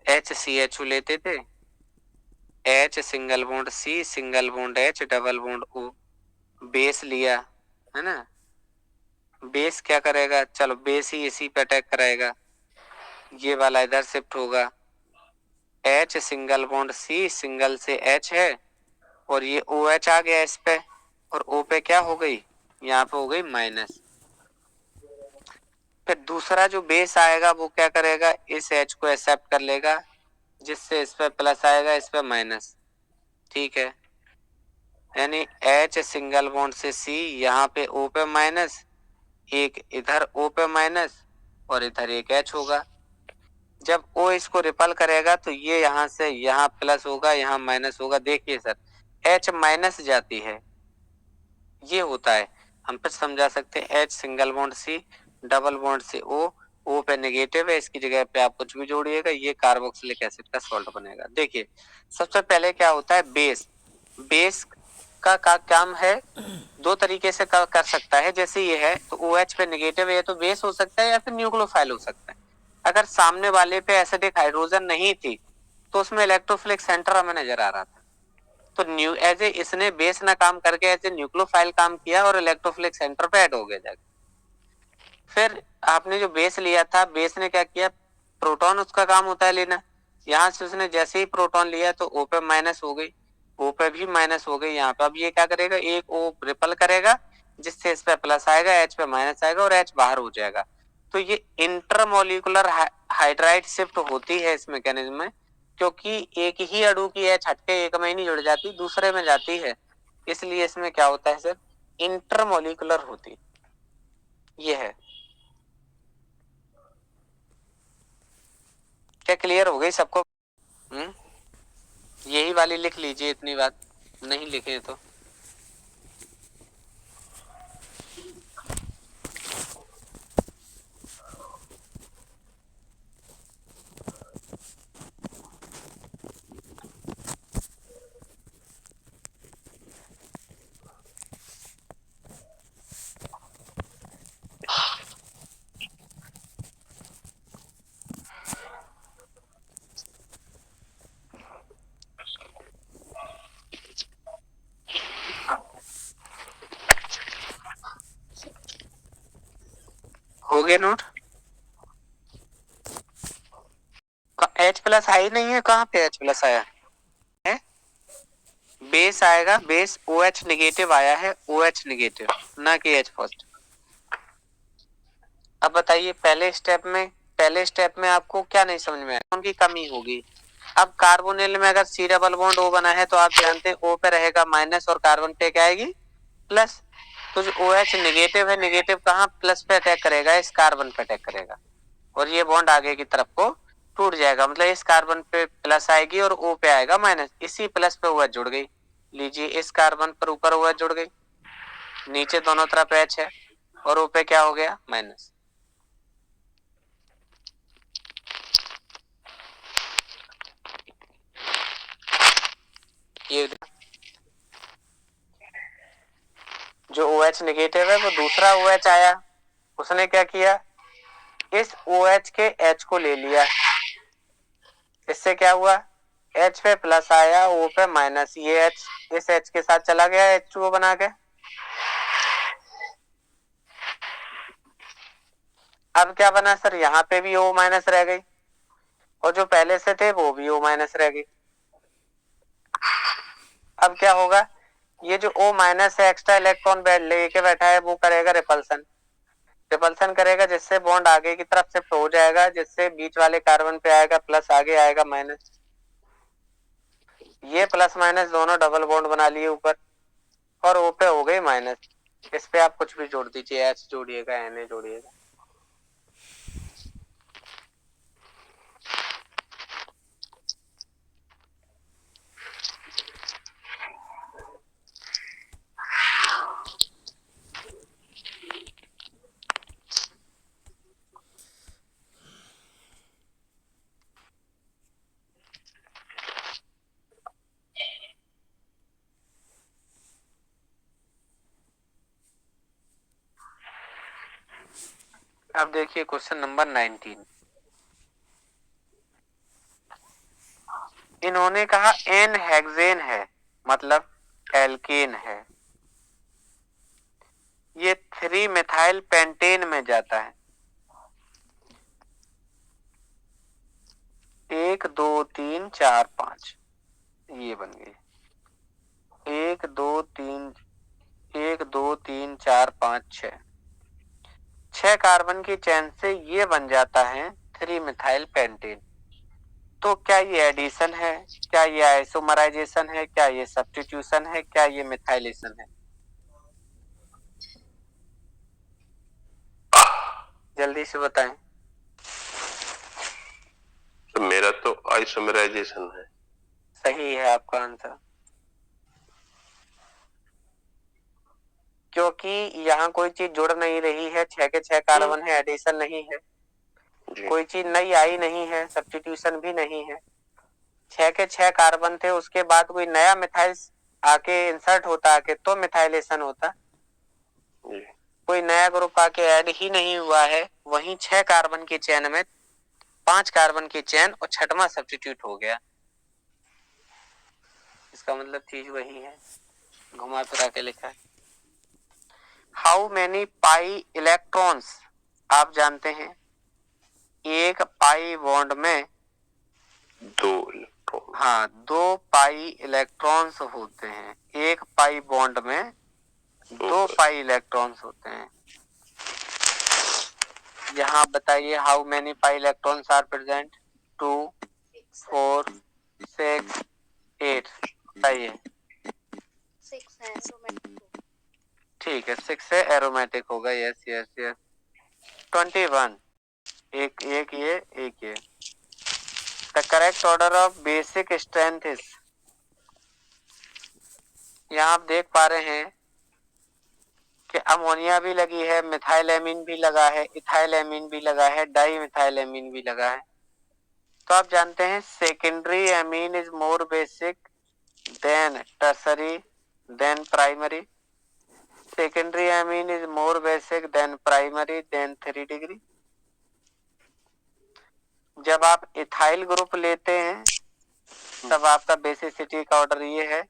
HCHO लेते थे, H single bond C single bond H double bond O, base लिया, है ना। बेस क्या करेगा? चलो बेस ही इसी पे अटैक कराएगा, ये वाला इधर शिफ्ट होगा, H single bond C single से H है, और ये OH आ गया इस पे, और O पे क्या हो गई? यहाँ पे हो गई माइनस। फिर दूसरा जो बेस आएगा वो क्या करेगा? इस H को एक्सेप्ट कर लेगा, जिससे इस पे प्लस आएगा, इस पे माइनस, ठीक है। यानी H सिंगल बॉन्ड से C, यहाँ पे O पे माइनस, एक इधर O पे माइनस, और इधर एक H होगा। जब O इसको रिपल करेगा तो ये यहाँ से यहाँ प्लस होगा, यहाँ माइनस होगा। देखिए सर, H माइनस जाती है, ये होता है। हम फिर समझा सकते हैं, H single bond C double bond से O पे नेगेटिव है, इसकी जगह पे आप कुछ भी जोड़िएगा, ये कार्बोक्सिलिक एसिड का सॉल्ट बनेगा। देखिए सबसे पहले क्या होता है? बेस का काम है दो तरीके से कर सकता है। जैसे ये है तो OH पे नेगेटिव है, तो बेस हो सकता है या फिर न्यूक्लियोफाइल हो सकता है। अगर सामने वाले पे एसिडिक हाइड्रोजन नहीं थी तो उसमें इलेक्ट्रोफिलिक सेंटर हमें नजर आ रहा था, तो एज ए इसने बेस ना काम करके एज ए न्यूक्लियोफाइल काम किया और इलेक्ट्रोफिलिक सेंटर पे ऐड हो गया जाके। फिर आपने जो बेस लिया था, बेस ने क्या किया, प्रोटॉन उसका काम होता है लेना, यहाँ से उसने जैसे ही प्रोटॉन लिया तो O पे माइनस हो गई, O पे भी माइनस हो गई यहाँ पे। अब ये क्या करेगा, एक O रिपल करेगा जिससे इस पे प्लस आएगा, H पे माइनस आएगा और H बाहर हो जाएगा। तो ये इंटरमोलिकुलर हाइड्राइड शिफ्ट होती है इस मैकेनिज्म में, क्योंकि एक ही अणु की H हटके एक में ही नहीं जुड़ जाती, दूसरे में जाती है, इसलिए इसमें क्या होता है सर, इंटरमोलिकुलर होती। ये है, क्या क्लियर हो गई सबको? यही वाली लिख लीजिए, इतनी बात नहीं लिखे तो। हो गया नोट? H प्लस आई नहीं है, कहाँ पे H प्लस आया है? बेस आएगा, बेस OH निगेटिव आया है, OH निगेटिव ना कि H फर्स्ट। अब बताइए पहले स्टेप में आपको क्या नहीं समझ में आया, उनकी कमी होगी। अब कार्बोनिल में अगर C डबल बॉन्ड O बना है तो आप जानते हैं O पे रहेगा माइनस और कार्बन पे क्या आएगी, प्लस। तो जो OH निगेटिव है, निगेटिव कहाँ प्लस पे अटैक करेगा, इस कार्बन पे अटैक करेगा और ये बॉन्ड आगे की तरफ को टूट जाएगा। मतलब इस कार्बन पे प्लस आएगी और O पे आएगा माइनस, इसी प्लस पे OH जुड़ गई। लीजिए इस कार्बन पर ऊपर OH जुड़ गई, नीचे दोनों तरफ H है और O पे क्या हो गया, माइनस। ये जो OH निगेटिव है वो दूसरा OH आया, उसने क्या किया, इस OH के H को ले लिया, इससे क्या हुआ, H पे प्लस आया, O पे माइनस, ये H इस H के साथ चला गया H2O बना के। अब क्या बना सर, यहाँ पे भी O माइनस रह गई और जो पहले से थे वो भी O माइनस रह गई। अब क्या होगा, ये जो O माइनस है एक्स्ट्रा इलेक्ट्रॉन लेके बैठा है, वो करेगा रिपल्सन, रिपल्सन करेगा जिससे बॉन्ड आगे की तरफ शिफ्ट हो जाएगा, जिससे बीच वाले कार्बन पे आएगा प्लस, आगे आएगा माइनस। ये प्लस माइनस दोनों डबल बॉन्ड बना लिए ऊपर और O पे हो गई माइनस। इस पे आप कुछ भी जोड़ दीजिए, H जोड़िएगा, Na जोड़िएगा। अब देखिए क्वेश्चन नंबर 19। इन्होंने कहा एन हेक्सेन है, मतलब एल्केन है, ये 3 मिथाइल पेंटेन में जाता है। 1 2 3 4 5 ये बन गई, 1 2 3 1 2 3 4 5 6 कार्बन की चेन से ये बन जाता है 3 मिथाइल पेंटेन। तो क्या ये एडिशन है, क्या ये आइसोमराइजेशन है, क्या ये सब्स्टिट्यूशन है, क्या ये मिथाइलेशन है? जल्दी से बताएं। तो मेरा तो आइसोमराइजेशन है। सही है आपका आंसर, क्योंकि यहाँ कोई चीज जुड़ नहीं रही है, 6 के 6 कार्बन है, एडिशन नहीं है, कोई चीज नई आई नहीं है, सब्स्टिट्यूशन भी नहीं है। 6 के 6 कार्बन थे, उसके बाद कोई नया मिथाइल आके इंसर्ट होता आके तो मिथाइलेशन होता। कोई नया ग्रुप आके ऐड ही नहीं हुआ है, वहीं 6 कार्बन की चेन में 5 कार्बन की चेन और 6वां सब्स्टिट्यूट हो गया। इसका मतलब चीज वही है, घुमा फिरा के लिखा है। हाउ मैनी पाई इलेक्ट्रॉन्स, आप जानते हैं एक पाई बॉन्ड में 2 इलेक्ट्रॉन। हाँ 2 पाई इलेक्ट्रॉन्स होते हैं, एक पाई बॉन्ड में 2 पाई इलेक्ट्रॉन्स होते हैं। यहाँ बताइए how many pi electrons are present, 2 4 6 8, बताइए। 6 है रोमेटिक। ठीक है 6 से एरोमेटिक होगा, यस यस यस। 21, एक एक ये। The correct order of basic strength is, यहाँ आप देख पा रहे हैं कि अमोनिया भी लगी है, मिथाइलेमीन भी लगा है, इथाइलेमीन भी लगा है, डाई मिथाइलेमीन भी लगा है। तो आप जानते हैं secondary amine is more basic than tertiary than primary, secondary amine is more basic than primary than 3 degree. जब आप इथाइल ग्रुप लेते हैं तब आपका बेसिसिटी का ऑर्डर ये है,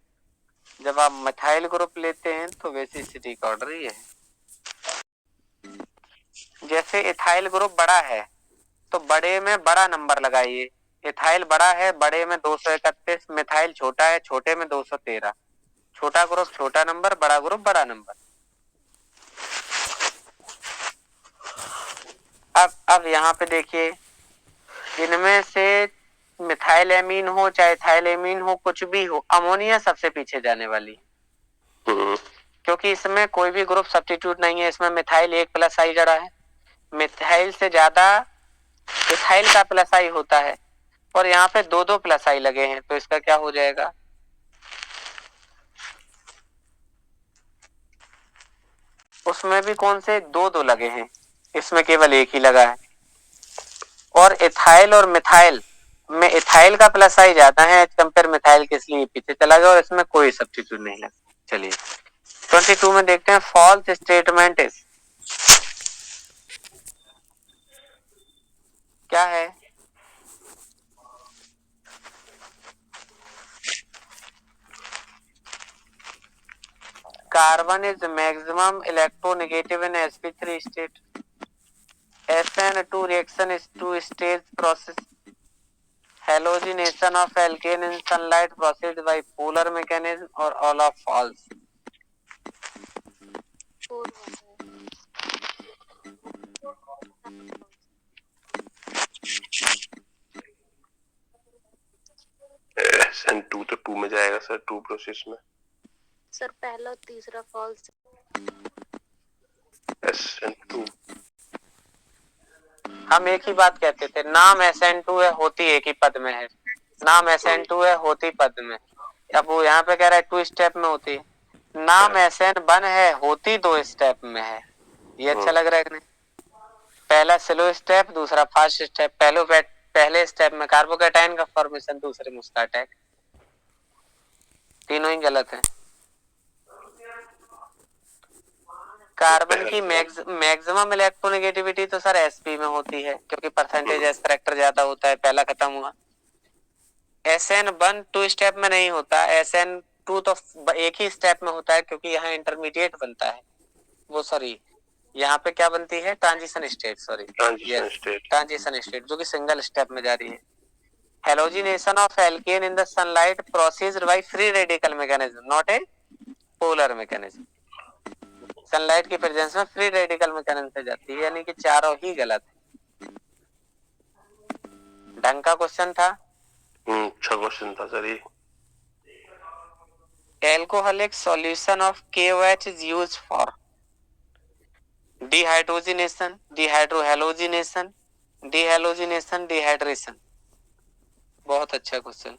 जब आप मिथाइल ग्रुप लेते हैं तो बेसिसिटी का ऑर्डर ये है। जैसे इथाइल ग्रुप बड़ा है तो बड़े में बड़ा नंबर लगाइए, इथाइल बड़ा है बड़े में 231, मिथाइल छोटा है छोटे में 213, छोटा ग्रुप छोटा नंबर, बड़ा ग्रुप बड़ा नंबर। अब यहाँ पे देखिए, इनमें से मिथाइलेमीन हो चाहे इथाइलेमीन हो, कुछ भी हो, अमोनिया सबसे पीछे जाने वाली है, क्योंकि इसमें कोई भी ग्रुप सब्स्टिट्यूट नहीं है। इसमें मिथाइल 1 प्लस आई जड़ा है, मिथाइल से ज्यादा इथाइल का प्लस आई होता है, और यहाँ पे 2 प्लस आई लगे हैं, तो इसका क्या हो जाएगा, उसमें भी कौन से 2 लगे हैं, इसमें केवल एक ही लगा है। और इथाइल और मिथाइल में इथाइल का प्लस आई ज्यादा है एज कंपेयर मिथाइल के, इसलिए पीछे चला गया और इसमें कोई सब्स्टिट्यूट नहीं लगा। चलिए 22 में देखते हैं, फॉल्स स्टेटमेंट इज, क्या है, carbon is maximum electronegative in sp3 state, SN2 reaction is 2-stage process, halogenation of alkane in sunlight proceeds by polar mechanism, or all of false। 4 SN2 तो 2 में जाएगा सर, 2 प्रोसेस में। Sir पहला और तीसरा false. SN2 हम एक ही बात कहते थे, नाम SN2 है होती एक ही पद में है, नाम SN2 है होती पद में। अब वो यहाँ पे कह रहा है 2 स्टेप में होती है, नाम SN1 है होती 2 स्टेप में है। ये अच्छा लग रहा है कि नहीं, पहला स्लो स्टेप दूसरा फास्ट स्टेप, पहले स्टेप में कार्बोकैटायन का फॉर्मेशन, दूसरे में उसका अटैक, तीनों ही गलत है। कार्बन की मैक्सिमम इलेक्ट्रोनेगेटिविटी तो सर sp में होती है, क्योंकि परसेंटेज s करेक्टर ज्यादा होता है, पहला खत्म हुआ। SN1 2 स्टेप में नहीं होता, SN2 तो एक ही स्टेप में होता है, क्योंकि यहाँ इंटरमीडिएट बनता है, वो सॉरी यहाँ पे क्या बनती है, transition state, sorry transition state, जो कि सिंगल स्टेप में जा रही है। Halogenation of alkene in the sunlight proceeds by free radical mechanism, not a polar mechanism. Sunlight की प्रेजेंस में फ्री रेडिकल मैकेनिज्म से जाती है, यानी कि चारों ही गलत है। ढंग का क्वेश्चन था, अच्छा क्वेश्चन था सर ये। Alcoholic solution of KOH is used for dehydrogenation, dehydrohalogenation, dehalogenation, dehydration. बहुत अच्छा क्वेश्चन,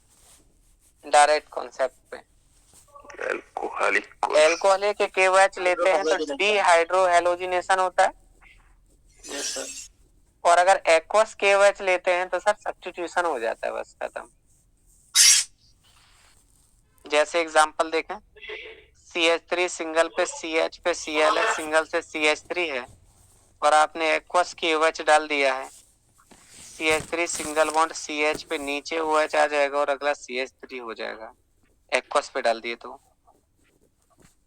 डायरेक्ट कॉन्सेप्ट पे। एल्कोहलिक के KOH लेते हैं तो डिहाइड्रोहेलोजिनेशन होता है, यस सर। और अगर एक्वस KOH लेते हैं तो सर सब्स्टिट्यूशन हो जाता है, बस खत्म। जैसे एग्जांपल देखें, CH3 सिंगल पे CH पे Cl है, सिंगल से CH3 है, और आपने एक्वस KOH डाल दिया है, CH3 सिंगल बॉन्ड CH पे नीचे OH आ जाएगा और अगला CH3 हो जाएगा। एक्वस पे डाल दिए तो।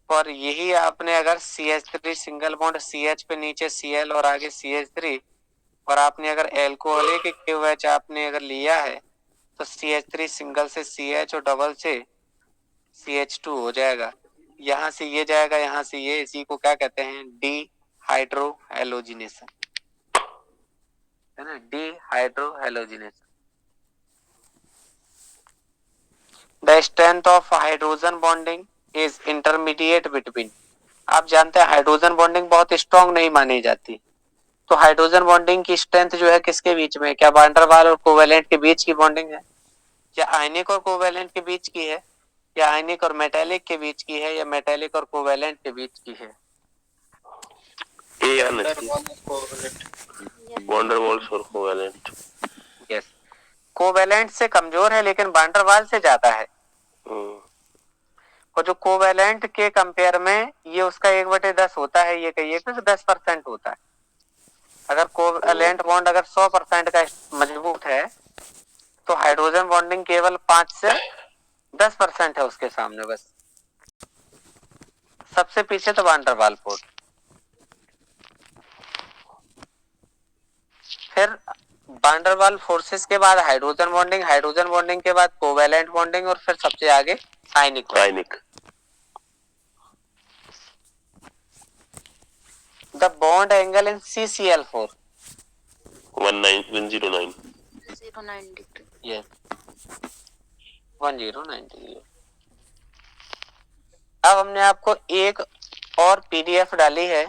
और यही आपने अगर CH3 सिंगल बॉन्ड CH पे नीचे Cl और आगे CH3 और आपने अगर एल्कोहल के QH आपने अगर लिया है तो CH3 सिंगल से CH और डबल से CH2 हो जाएगा। यहाँ से ये जाएगा, यहाँ से ये, इसी को क्या कहते हैं, डी हाइड्रो हेलोजिनेशन, है ना, D hydro halogenation. The strength of hydrogen bonding is intermediate between. आप जानते हैं हाइड्रोजन बॉन्डिंग बहुत स्ट्रॉन्ग नहीं मानी जाती, तो हाइड्रोजन बॉन्डिंग की स्ट्रेंथ जो है किसके बीच में, क्या वैन डर वाल और कोवेलेंट के बीच की बॉन्डिंग है, या आयनिक और कोवेलेंट के बीच की है, या आयनिक और मेटालिक के बीच की है, या मेटालिक और कोवेलेंट के बीच की है? ए या नहीं, वैन डर वाल्स और कोवेलेंट। यस, कोवेलेंट से कमजोर है लेकिन वैन डर वाल से ज्यादा है। और जो कोवेलेंट के कंपेयर में ये उसका 1/10 होता है, ये कहिए कि 10% होता है। अगर कोवेलेंट बॉन्ड अगर 100% का मजबूत है तो हाइड्रोजन बॉन्डिंग केवल 5 से 10% है उसके सामने बस। सबसे पीछे तो वैन डर वाल फोर्स, फिर वैन डर वाल फोर्सेस के बाद हाइड्रोजन बॉन्डिंग, हाइड्रोजन बॉन्डिंग के बाद कोवेलेंट बॉन्डिंग और फिर सबसे आगे ionic. The bond angle in CCl4 109 degree. Yes 109 degree. अब हमने आपको एक और PDF डाली है